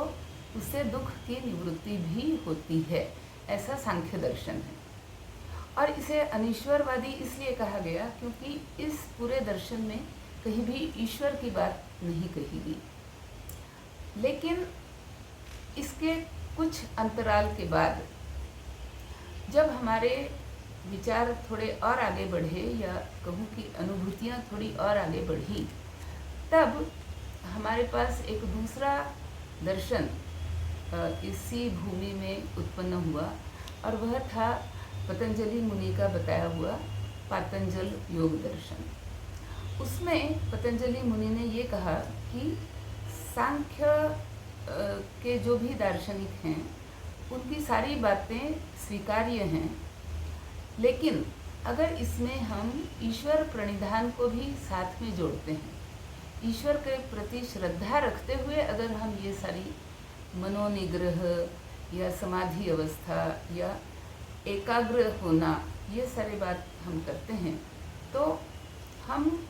उससे दुख की निवृत्ति भी होती है, ऐसा सांख्य दर्शन है। और इसे अनीश्वरवादी इसलिए कहा गया क्योंकि इस पूरे दर्शन में कहीं भी ईश्वर की बात नहीं कही गई। लेकिन इसके कुछ अंतराल के बाद जब हमारे विचार थोड़े और आगे बढ़े, या कहूँ कि अनुभूतियाँ थोड़ी और आगे बढ़ी, तब हमारे पास एक दूसरा दर्शन इसी भूमि में उत्पन्न हुआ, और वह था पतंजलि मुनि का बताया हुआ पातंजल योग दर्शन। उसमें पतंजलि मुनि ने ये कहा कि सांख्य के जो भी दार्शनिक हैं उनकी सारी बातें स्वीकार्य हैं, लेकिन अगर इसमें हम ईश्वर प्रणिधान को भी साथ में जोड़ते हैं, ईश्वर के प्रति श्रद्धा रखते हुए अगर हम ये सारी मनोनिग्रह या समाधि अवस्था या एकाग्र होना, ये सारी बात हम करते हैं, तो हम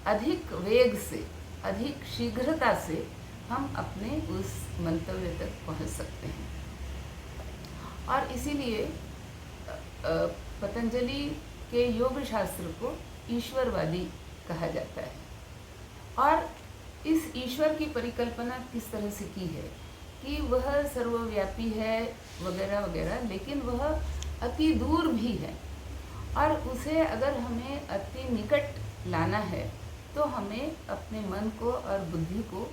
अधिक वेग से, अधिक शीघ्रता से हम अपने उस मंतव्य तक पहुंच सकते हैं। और इसीलिए पतंजलि के योग शास्त्र को ईश्वरवादी कहा जाता है। और इस ईश्वर की परिकल्पना किस तरह से की है कि वह सर्वव्यापी है वगैरह वगैरह, लेकिन वह अति दूर भी है, और उसे अगर हमें अति निकट लाना है तो हमें अपने मन को और बुद्धि को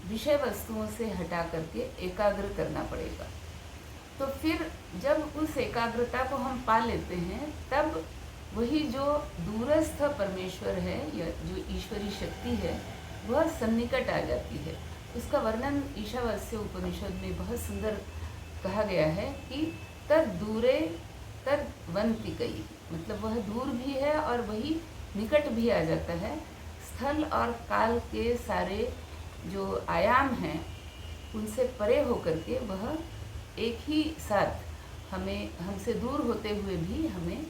विषय वस्तुओं से हटा करके एकाग्र करना पड़ेगा। तो फिर जब उस एकाग्रता को हम पा लेते हैं, तब वही जो दूरस्थ परमेश्वर है या जो ईश्वरी शक्ति है, वह सन्निकट आ जाती है। उसका वर्णन ईशावास्य उपनिषद में बहुत सुंदर कहा गया है कि तद दूरे तद वंतिकई, मतलब वह दूर भी है और वही निकट भी आ जाता है। स्थल और काल के सारे जो आयाम हैं उनसे परे होकर के वह एक ही साथ हमें, हमसे दूर होते हुए भी हमें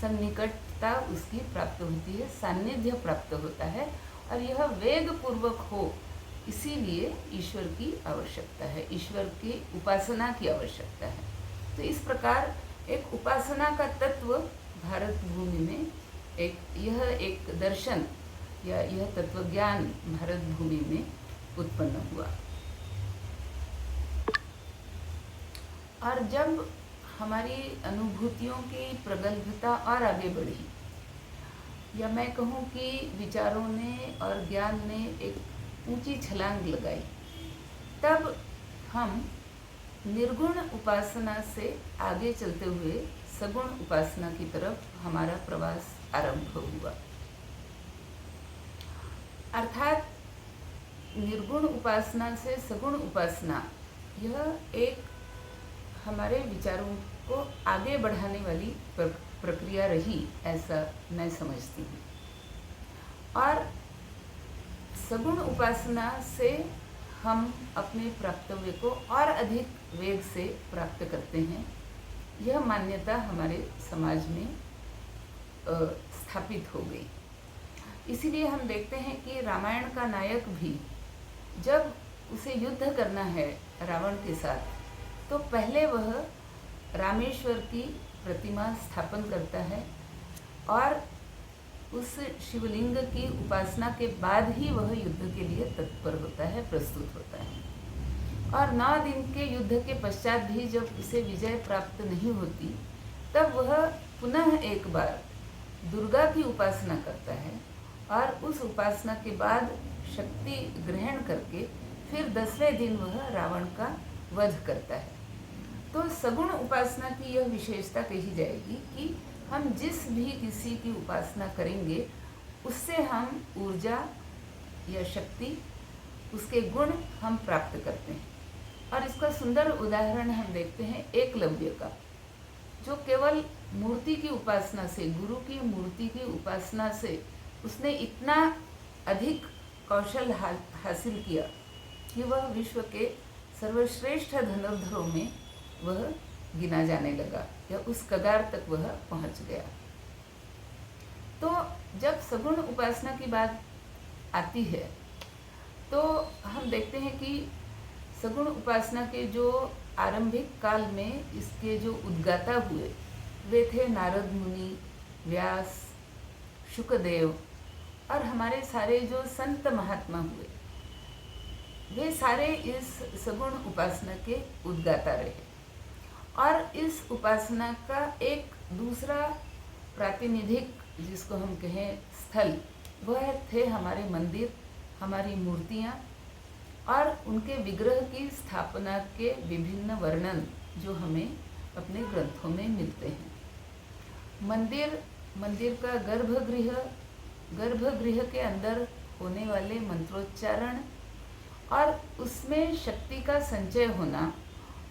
सन्निकटता उसकी प्राप्त होती है, सान्निध्य प्राप्त होता है, और यह वेग पूर्वक हो, इसीलिए ईश्वर की आवश्यकता है, ईश्वर की उपासना की आवश्यकता है। तो इस प्रकार एक उपासना का तत्व भारत भूमि में यह एक दर्शन या यह तत्वज्ञान भारत भूमि में उत्पन्न हुआ। और जब हमारी अनुभूतियों की प्रगल्भता और आगे बढ़ी, या मैं कहूँ कि विचारों ने और ज्ञान ने एक ऊंची छलांग लगाई, तब हम निर्गुण उपासना से आगे चलते हुए सगुण उपासना की तरफ हमारा प्रवास आरंभ हुआ। अर्थात निर्गुण उपासना से सगुण उपासना, यह एक हमारे विचारों को आगे बढ़ाने वाली प्रक्रिया रही, ऐसा मैं समझती हूँ। और सगुण उपासना से हम अपने प्राप्तव्य को और अधिक वेग से प्राप्त करते हैं, यह मान्यता हमारे समाज में स्थापित हो गई। इसीलिए हम देखते हैं कि रामायण का नायक भी जब उसे युद्ध करना है रावण के साथ, तो पहले वह रामेश्वर की प्रतिमा स्थापन करता है, और उस शिवलिंग की उपासना के बाद ही वह युद्ध के लिए तत्पर होता है, प्रस्तुत होता है। और 9 दिन के युद्ध के पश्चात भी जब उसे विजय प्राप्त नहीं होती, तब वह पुनः एक बार दुर्गा की उपासना करता है, और उस उपासना के बाद शक्ति ग्रहण करके फिर 10वें दिन वह रावण का वध करता है। तो सगुण उपासना की यह विशेषता कही जाएगी कि हम जिस भी किसी की उपासना करेंगे, उससे हम ऊर्जा या शक्ति, उसके गुण हम प्राप्त करते हैं। और इसका सुंदर उदाहरण हम देखते हैं एकलव्य का, जो केवल मूर्ति की उपासना से, गुरु की मूर्ति की उपासना से उसने इतना अधिक कौशल हासिल किया कि वह विश्व के सर्वश्रेष्ठ धनुर्धरों में वह गिना जाने लगा, या उस कगार तक वह पहुंच गया। तो जब सगुण उपासना की बात आती है तो हम देखते हैं कि सगुण उपासना के जो आरंभिक काल में इसके जो उद्गाता हुए वे थे नारद मुनि, व्यास, शुकदेव और हमारे सारे जो संत महात्मा हुए, वे सारे इस सगुण उपासना के उद्गाता रहे। और इस उपासना का एक दूसरा प्रातिनिधिक, जिसको हम कहें स्थल, वह थे हमारे मंदिर, हमारी मूर्तियाँ और उनके विग्रह की स्थापना के विभिन्न वर्णन जो हमें अपने ग्रंथों में मिलते हैं। मंदिर का गर्भगृह के अंदर होने वाले मंत्रोच्चारण और उसमें शक्ति का संचय होना,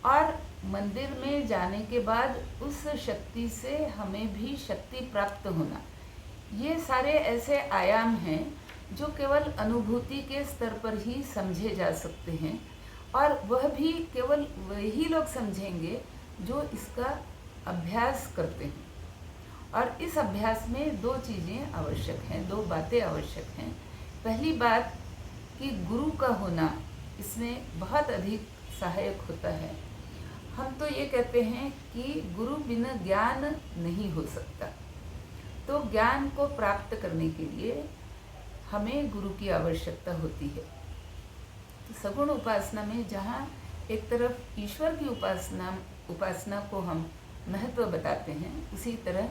और मंदिर में जाने के बाद उस शक्ति से हमें भी शक्ति प्राप्त होना, ये सारे ऐसे आयाम हैं जो केवल अनुभूति के स्तर पर ही समझे जा सकते हैं, और वह भी केवल वही लोग समझेंगे जो इसका अभ्यास करते हैं। और इस अभ्यास में दो चीज़ें आवश्यक हैं, दो बातें आवश्यक हैं। पहली बात कि गुरु का होना इसमें बहुत अधिक सहायक होता है। हम तो ये कहते हैं कि गुरु बिना ज्ञान नहीं हो सकता, तो ज्ञान को प्राप्त करने के लिए हमें गुरु की आवश्यकता होती है। तो सगुण उपासना में जहाँ एक तरफ ईश्वर की उपासना को हम महत्व बताते हैं, उसी तरह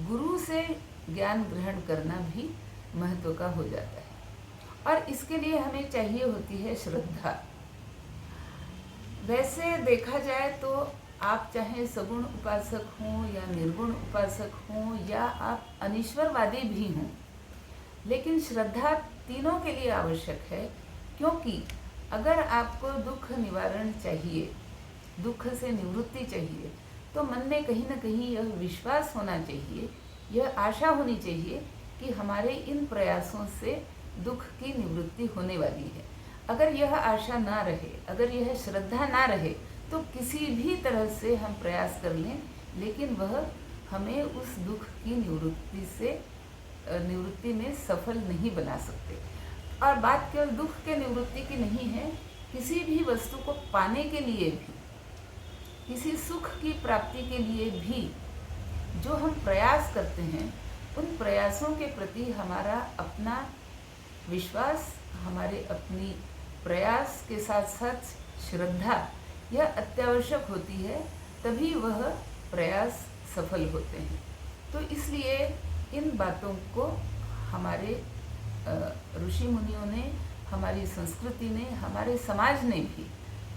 गुरु से ज्ञान ग्रहण करना भी महत्व का हो जाता है। और इसके लिए हमें चाहिए होती है श्रद्धा। वैसे देखा जाए तो आप चाहे सगुण उपासक हों या निर्गुण उपासक हों या आप अनीश्वरवादी भी हों, लेकिन श्रद्धा तीनों के लिए आवश्यक है। क्योंकि अगर आपको दुख निवारण चाहिए, दुख से निवृत्ति चाहिए, तो मन में कहीं ना कहीं यह विश्वास होना चाहिए, यह आशा होनी चाहिए कि हमारे इन प्रयासों से दुख की निवृत्ति होने वाली है। अगर यह आशा ना रहे, अगर यह श्रद्धा ना रहे, तो किसी भी तरह से हम प्रयास कर लें, लेकिन वह हमें उस दुख की निवृत्ति में सफल नहीं बना सकते। और बात केवल दुख के निवृत्ति की नहीं है, किसी भी वस्तु को पाने के लिए भी, किसी सुख की प्राप्ति के लिए भी जो हम प्रयास करते हैं, उन प्रयासों के प्रति हमारा अपना विश्वास, हमारे अपनी प्रयास के साथ साथ श्रद्धा, यह अत्यावश्यक होती है, तभी वह प्रयास सफल होते हैं। तो इसलिए इन बातों को हमारे ऋषि मुनियों ने, हमारी संस्कृति ने, हमारे समाज ने भी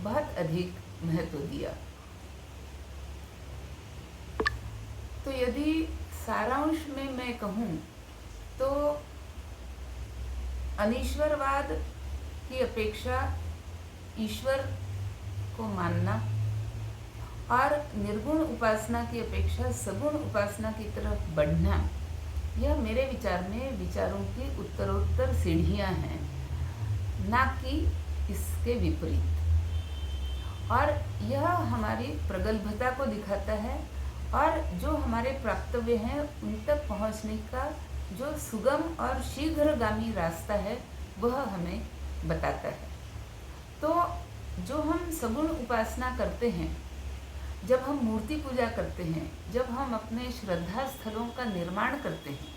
बहुत अधिक महत्व दिया। तो यदि सारांश में मैं कहूँ तो अनीश्वरवाद की अपेक्षा ईश्वर को मानना और निर्गुण उपासना की अपेक्षा सगुण उपासना की तरफ बढ़ना, यह मेरे विचार में विचारों की उत्तरोत्तर सीढ़ियाँ हैं, ना कि इसके विपरीत। और यह हमारी प्रगल्भता को दिखाता है, और जो हमारे प्राप्तव्य हैं उन तक पहुंचने का जो सुगम और शीघ्रगामी रास्ता है, वह हमें बताता है। तो जो हम सगुण उपासना करते हैं, जब हम मूर्ति पूजा करते हैं, जब हम अपने श्रद्धा स्थलों का निर्माण करते हैं,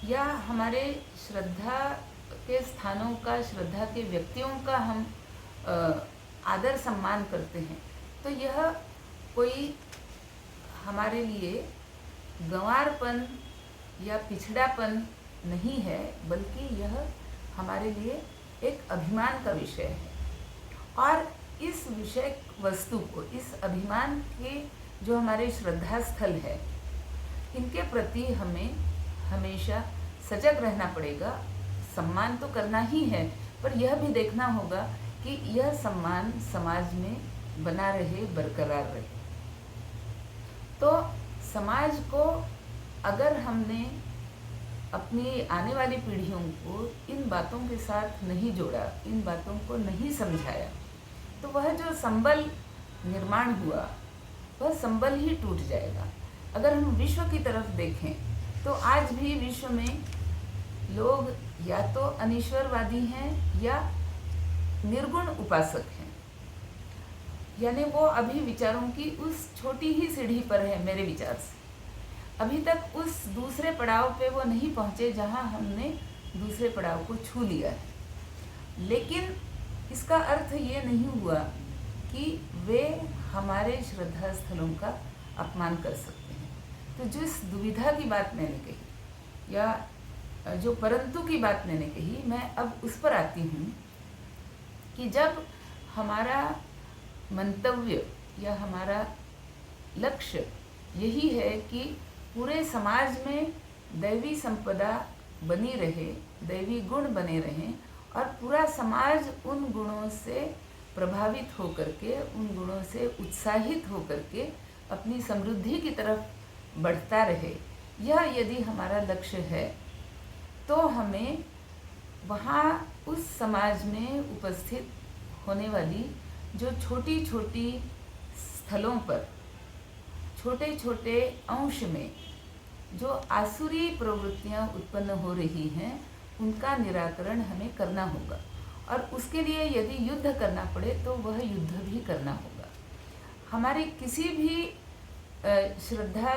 या हमारे श्रद्धा के स्थानों का, श्रद्धा के व्यक्तियों का हम आदर सम्मान करते हैं, तो यह कोई हमारे लिए गंवारपन या पिछड़ापन नहीं है, बल्कि यह हमारे लिए एक अभिमान का विषय है। और इस विषय वस्तु को, इस अभिमान के जो हमारे श्रद्धा स्थल है, इनके प्रति हमें हमेशा सजग रहना पड़ेगा। सम्मान तो करना ही है, पर यह भी देखना होगा कि यह सम्मान समाज में बना रहे, बरकरार रहे। तो समाज को अगर हमने अपनी आने वाली पीढ़ियों को इन बातों के साथ नहीं जोड़ा, इन बातों को नहीं समझाया, तो वह जो संबल निर्माण हुआ वह संबल ही टूट जाएगा। अगर हम विश्व की तरफ देखें तो आज भी विश्व में लोग या तो अनीश्वरवादी हैं या निर्गुण उपासक हैं, यानी वो अभी विचारों की उस छोटी ही सीढ़ी पर है। मेरे विचार से अभी तक उस दूसरे पड़ाव पे वो नहीं पहुँचे जहाँ हमने दूसरे पड़ाव को छू लिया है। लेकिन इसका अर्थ ये नहीं हुआ कि वे हमारे श्रद्धा स्थलों का अपमान कर सकते हैं। तो जिस दुविधा की बात मैंने कही या जो परंतु की बात मैंने कही, मैं अब उस पर आती हूँ कि जब हमारा मंतव्य या हमारा लक्ष्य यही है कि पूरे समाज में दैवी संपदा बनी रहे, दैवी गुण बने रहें और पूरा समाज उन गुणों से प्रभावित होकर के, उन गुणों से उत्साहित होकर के अपनी समृद्धि की तरफ बढ़ता रहे, यह यदि हमारा लक्ष्य है तो हमें वहाँ उस समाज में उपस्थित होने वाली जो छोटी छोटी स्थलों पर छोटे छोटे अंश में जो आसुरी प्रवृत्तियाँ उत्पन्न हो रही हैं उनका निराकरण हमें करना होगा। और उसके लिए यदि युद्ध करना पड़े तो वह युद्ध भी करना होगा। हमारे किसी भी श्रद्धा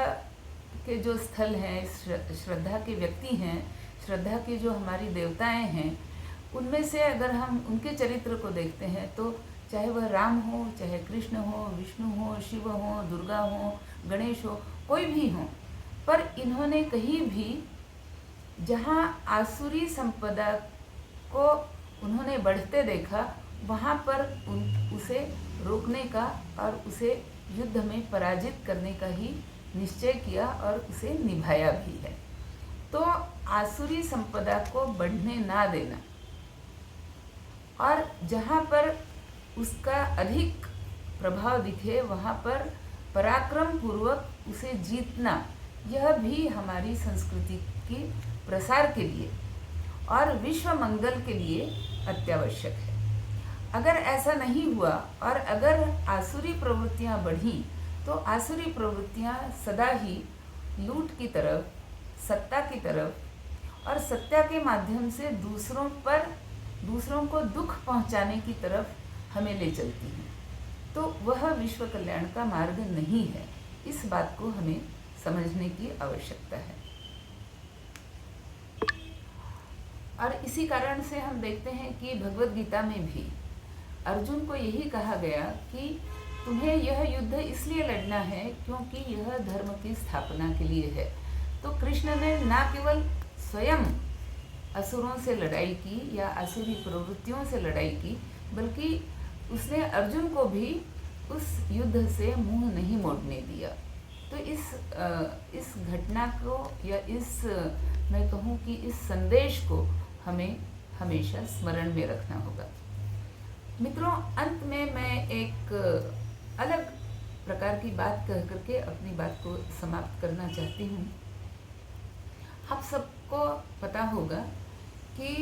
के जो स्थल हैं, श्रद्धा के व्यक्ति हैं, श्रद्धा के जो हमारी देवताएं हैं, उनमें से अगर हम उनके चरित्र को देखते हैं तो चाहे वह राम हो, चाहे कृष्ण हो, विष्णु हो, शिव हो, दुर्गा हो, गणेश हो, कोई भी हो, पर इन्होंने कहीं भी जहाँ आसुरी संपदा को उन्होंने बढ़ते देखा वहाँ पर उसे रोकने का और उसे युद्ध में पराजित करने का ही निश्चय किया और उसे निभाया भी है। तो आसुरी संपदा को बढ़ने ना देना और जहाँ पर उसका अधिक प्रभाव दिखे वहाँ पर पराक्रम पूर्वक उसे जीतना, यह भी हमारी संस्कृति की प्रसार के लिए और विश्व मंगल के लिए अत्यावश्यक है। अगर ऐसा नहीं हुआ और अगर आसुरी प्रवृत्तियाँ बढ़ीं तो आसुरी प्रवृत्तियाँ सदा ही लूट की तरफ, सत्ता की तरफ और सत्ता के माध्यम से दूसरों को दुख पहुँचाने की तरफ हमें ले चलती हैं। तो वह विश्व कल्याण का मार्ग नहीं है। इस बात को हमें समझने की आवश्यकता है। और इसी कारण से हम देखते हैं कि भगवद गीता में भी अर्जुन को यही कहा गया कि तुम्हें यह युद्ध इसलिए लड़ना है क्योंकि यह धर्म की स्थापना के लिए है। तो कृष्ण ने न केवल स्वयं असुरों से लड़ाई की या आसुरी प्रवृत्तियों से लड़ाई की, बल्कि उसने अर्जुन को भी उस युद्ध से मुंह नहीं मोड़ने दिया। तो इस घटना को या मैं कहूँ कि इस संदेश को हमें हमेशा स्मरण में रखना होगा। मित्रों, अंत में मैं एक अलग प्रकार की बात कह करके अपनी बात को समाप्त करना चाहती हूँ। आप सबको पता होगा कि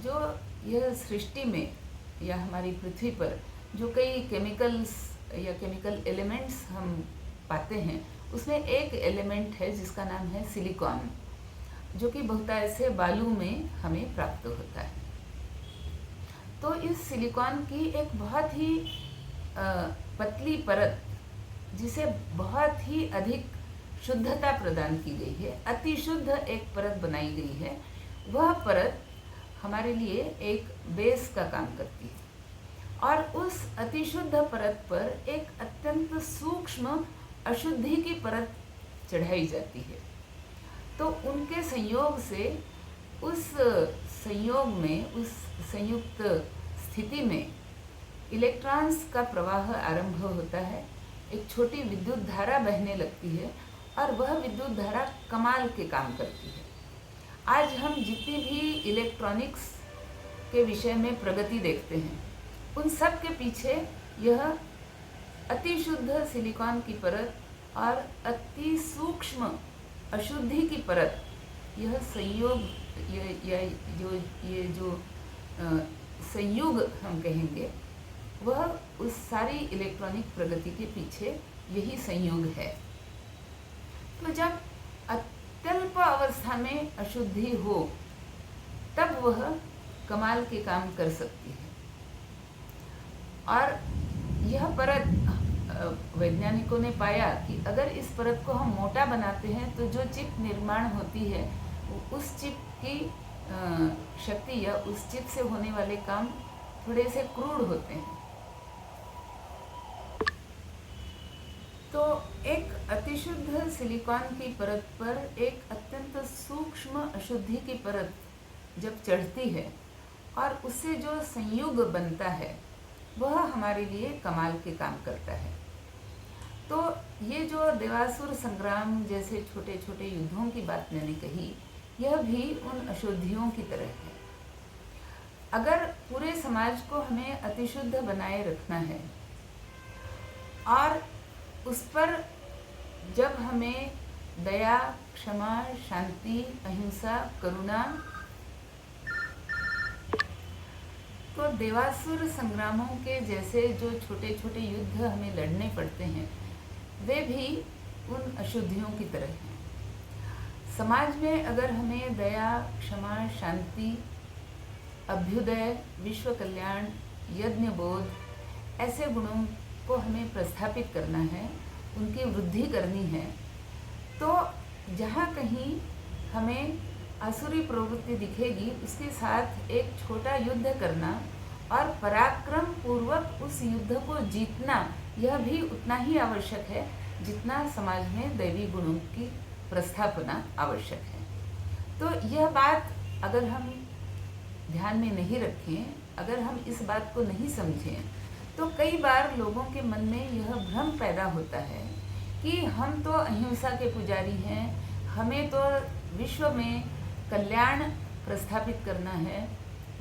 जो यह सृष्टि में या हमारी पृथ्वी पर जो कई केमिकल्स या केमिकल एलिमेंट्स हम पाते हैं, उसमें एक एलिमेंट है जिसका नाम है सिलिकॉन, जो कि बहुतायत से बालू में हमें प्राप्त होता है। तो इस सिलिकॉन की एक बहुत ही पतली परत, जिसे बहुत ही अधिक शुद्धता प्रदान की गई है, अति शुद्ध एक परत बनाई गई है, वह परत हमारे लिए एक बेस का काम करती है। और उस अतिशुद्ध परत पर एक अत्यंत सूक्ष्म अशुद्धि की परत चढ़ाई जाती है। तो उनके संयोग से उस संयोग में, उस संयुक्त स्थिति में इलेक्ट्रॉन्स का प्रवाह आरंभ होता है, एक छोटी विद्युत धारा बहने लगती है और वह विद्युत धारा कमाल के काम करती है। आज हम जितनी भी इलेक्ट्रॉनिक्स के विषय में प्रगति देखते हैं, उन सब के पीछे यह अति शुद्ध सिलिकॉन की परत और अति सूक्ष्म अशुद्धि की परत, यह संयोग, ये जो संयोग हम कहेंगे, वह उस सारी इलेक्ट्रॉनिक प्रगति के पीछे यही संयोग है। तो जब अत्यल्प अवस्था में अशुद्धि हो तब वह कमाल के काम कर सकती है। और यह परत वैज्ञानिकों ने पाया कि अगर इस परत को हम मोटा बनाते हैं तो जो चिप निर्माण होती है उस चिप की शक्ति या उस चिप से होने वाले काम थोड़े से क्रूड होते हैं। तो एक अतिशुद्ध सिलिकॉन की परत पर एक अत्यंत सूक्ष्म अशुद्धि की परत जब चढ़ती है और उससे जो संयोग बनता है वह हमारे लिए कमाल के काम करता है। तो ये जो देवासुर संग्राम जैसे छोटे छोटे युद्धों की बात मैंने कही, यह भी उन अशुद्धियों की तरह है। अगर पूरे समाज को हमें अतिशुद्ध बनाए रखना है और उस पर जब हमें दया, क्षमा, शांति, अहिंसा, करुणा, तो देवासुर संग्रामों के जैसे जो छोटे छोटे युद्ध हमें लड़ने पड़ते हैं वे भी उन अशुद्धियों की तरह हैं। समाज में अगर हमें दया, क्षमा, शांति, अभ्युदय, विश्व कल्याण, यज्ञ बोध ऐसे गुणों को हमें प्रस्थापित करना है, उनकी वृद्धि करनी है, तो जहाँ कहीं हमें आसुरी प्रवृत्ति दिखेगी उसके साथ एक छोटा युद्ध करना और पराक्रम पूर्वक उस युद्ध को जीतना, यह भी उतना ही आवश्यक है जितना समाज में दैवी गुणों की प्रस्थापना आवश्यक है। तो यह बात अगर हम ध्यान में नहीं रखें, अगर हम इस बात को नहीं समझें, तो कई बार लोगों के मन में यह भ्रम पैदा होता है कि हम तो अहिंसा के पुजारी हैं, हमें तो विश्व में कल्याण प्रस्थापित करना है,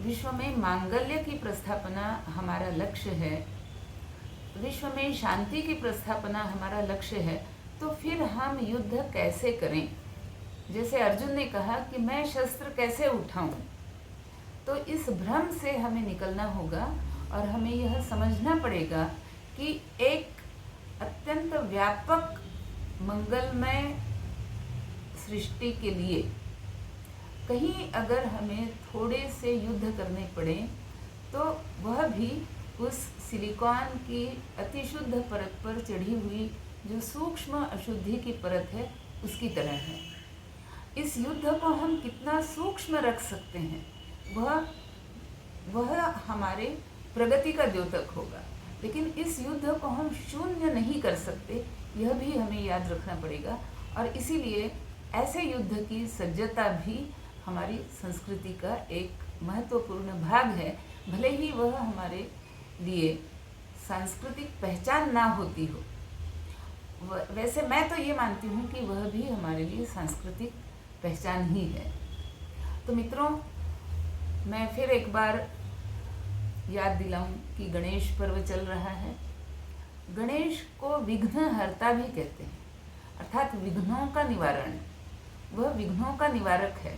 विश्व में मांगल्य की प्रस्थापना हमारा लक्ष्य है, विश्व में शांति की प्रस्थापना हमारा लक्ष्य है, तो फिर हम युद्ध कैसे करें। जैसे अर्जुन ने कहा कि मैं शस्त्र कैसे उठाऊं। तो इस भ्रम से हमें निकलना होगा और हमें यह समझना पड़ेगा कि एक अत्यंत व्यापक मंगलमय सृष्टि के लिए कहीं अगर हमें थोड़े से युद्ध करने पड़े तो वह भी उस सिलिकॉन की अतिशुद्ध परत पर चढ़ी हुई जो सूक्ष्म अशुद्धि की परत है उसकी तरह है। इस युद्ध को हम कितना सूक्ष्म रख सकते हैं वह हमारे प्रगति का द्योतक होगा, लेकिन इस युद्ध को हम शून्य नहीं कर सकते, यह भी हमें याद रखना पड़ेगा। और इसीलिए ऐसे युद्ध की सज्जता भी हमारी संस्कृति का एक महत्वपूर्ण भाग है, भले ही वह हमारे लिए सांस्कृतिक पहचान ना होती हो। वैसे मैं तो ये मानती हूँ कि वह भी हमारे लिए सांस्कृतिक पहचान ही है। तो मित्रों, मैं फिर एक बार याद दिलाऊं कि गणेश पर्व चल रहा है। गणेश को विघ्नहर्ता भी कहते हैं, अर्थात विघ्नों का निवारण, वह विघ्नों का निवारक है।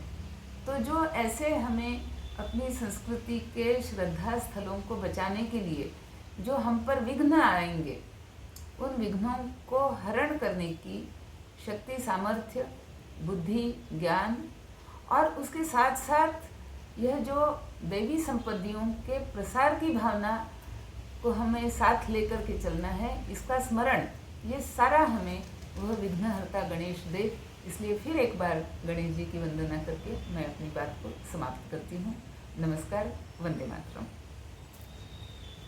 तो जो ऐसे हमें अपनी संस्कृति के श्रद्धा स्थलों को बचाने के लिए जो हम पर विघ्न आएंगे, उन विघ्नों को हरण करने की शक्ति, सामर्थ्य, बुद्धि, ज्ञान और उसके साथ साथ यह जो दैवी संपत्तियों के प्रसार की भावना को हमें साथ लेकर के चलना है, इसका स्मरण, ये सारा हमें वह विघ्नहर्ता गणेश दे। इसलिए फिर एक बार गणेश जी की वंदना करके मैं अपनी बात को समाप्त करती हूँ। नमस्कार, वंदे मातरम।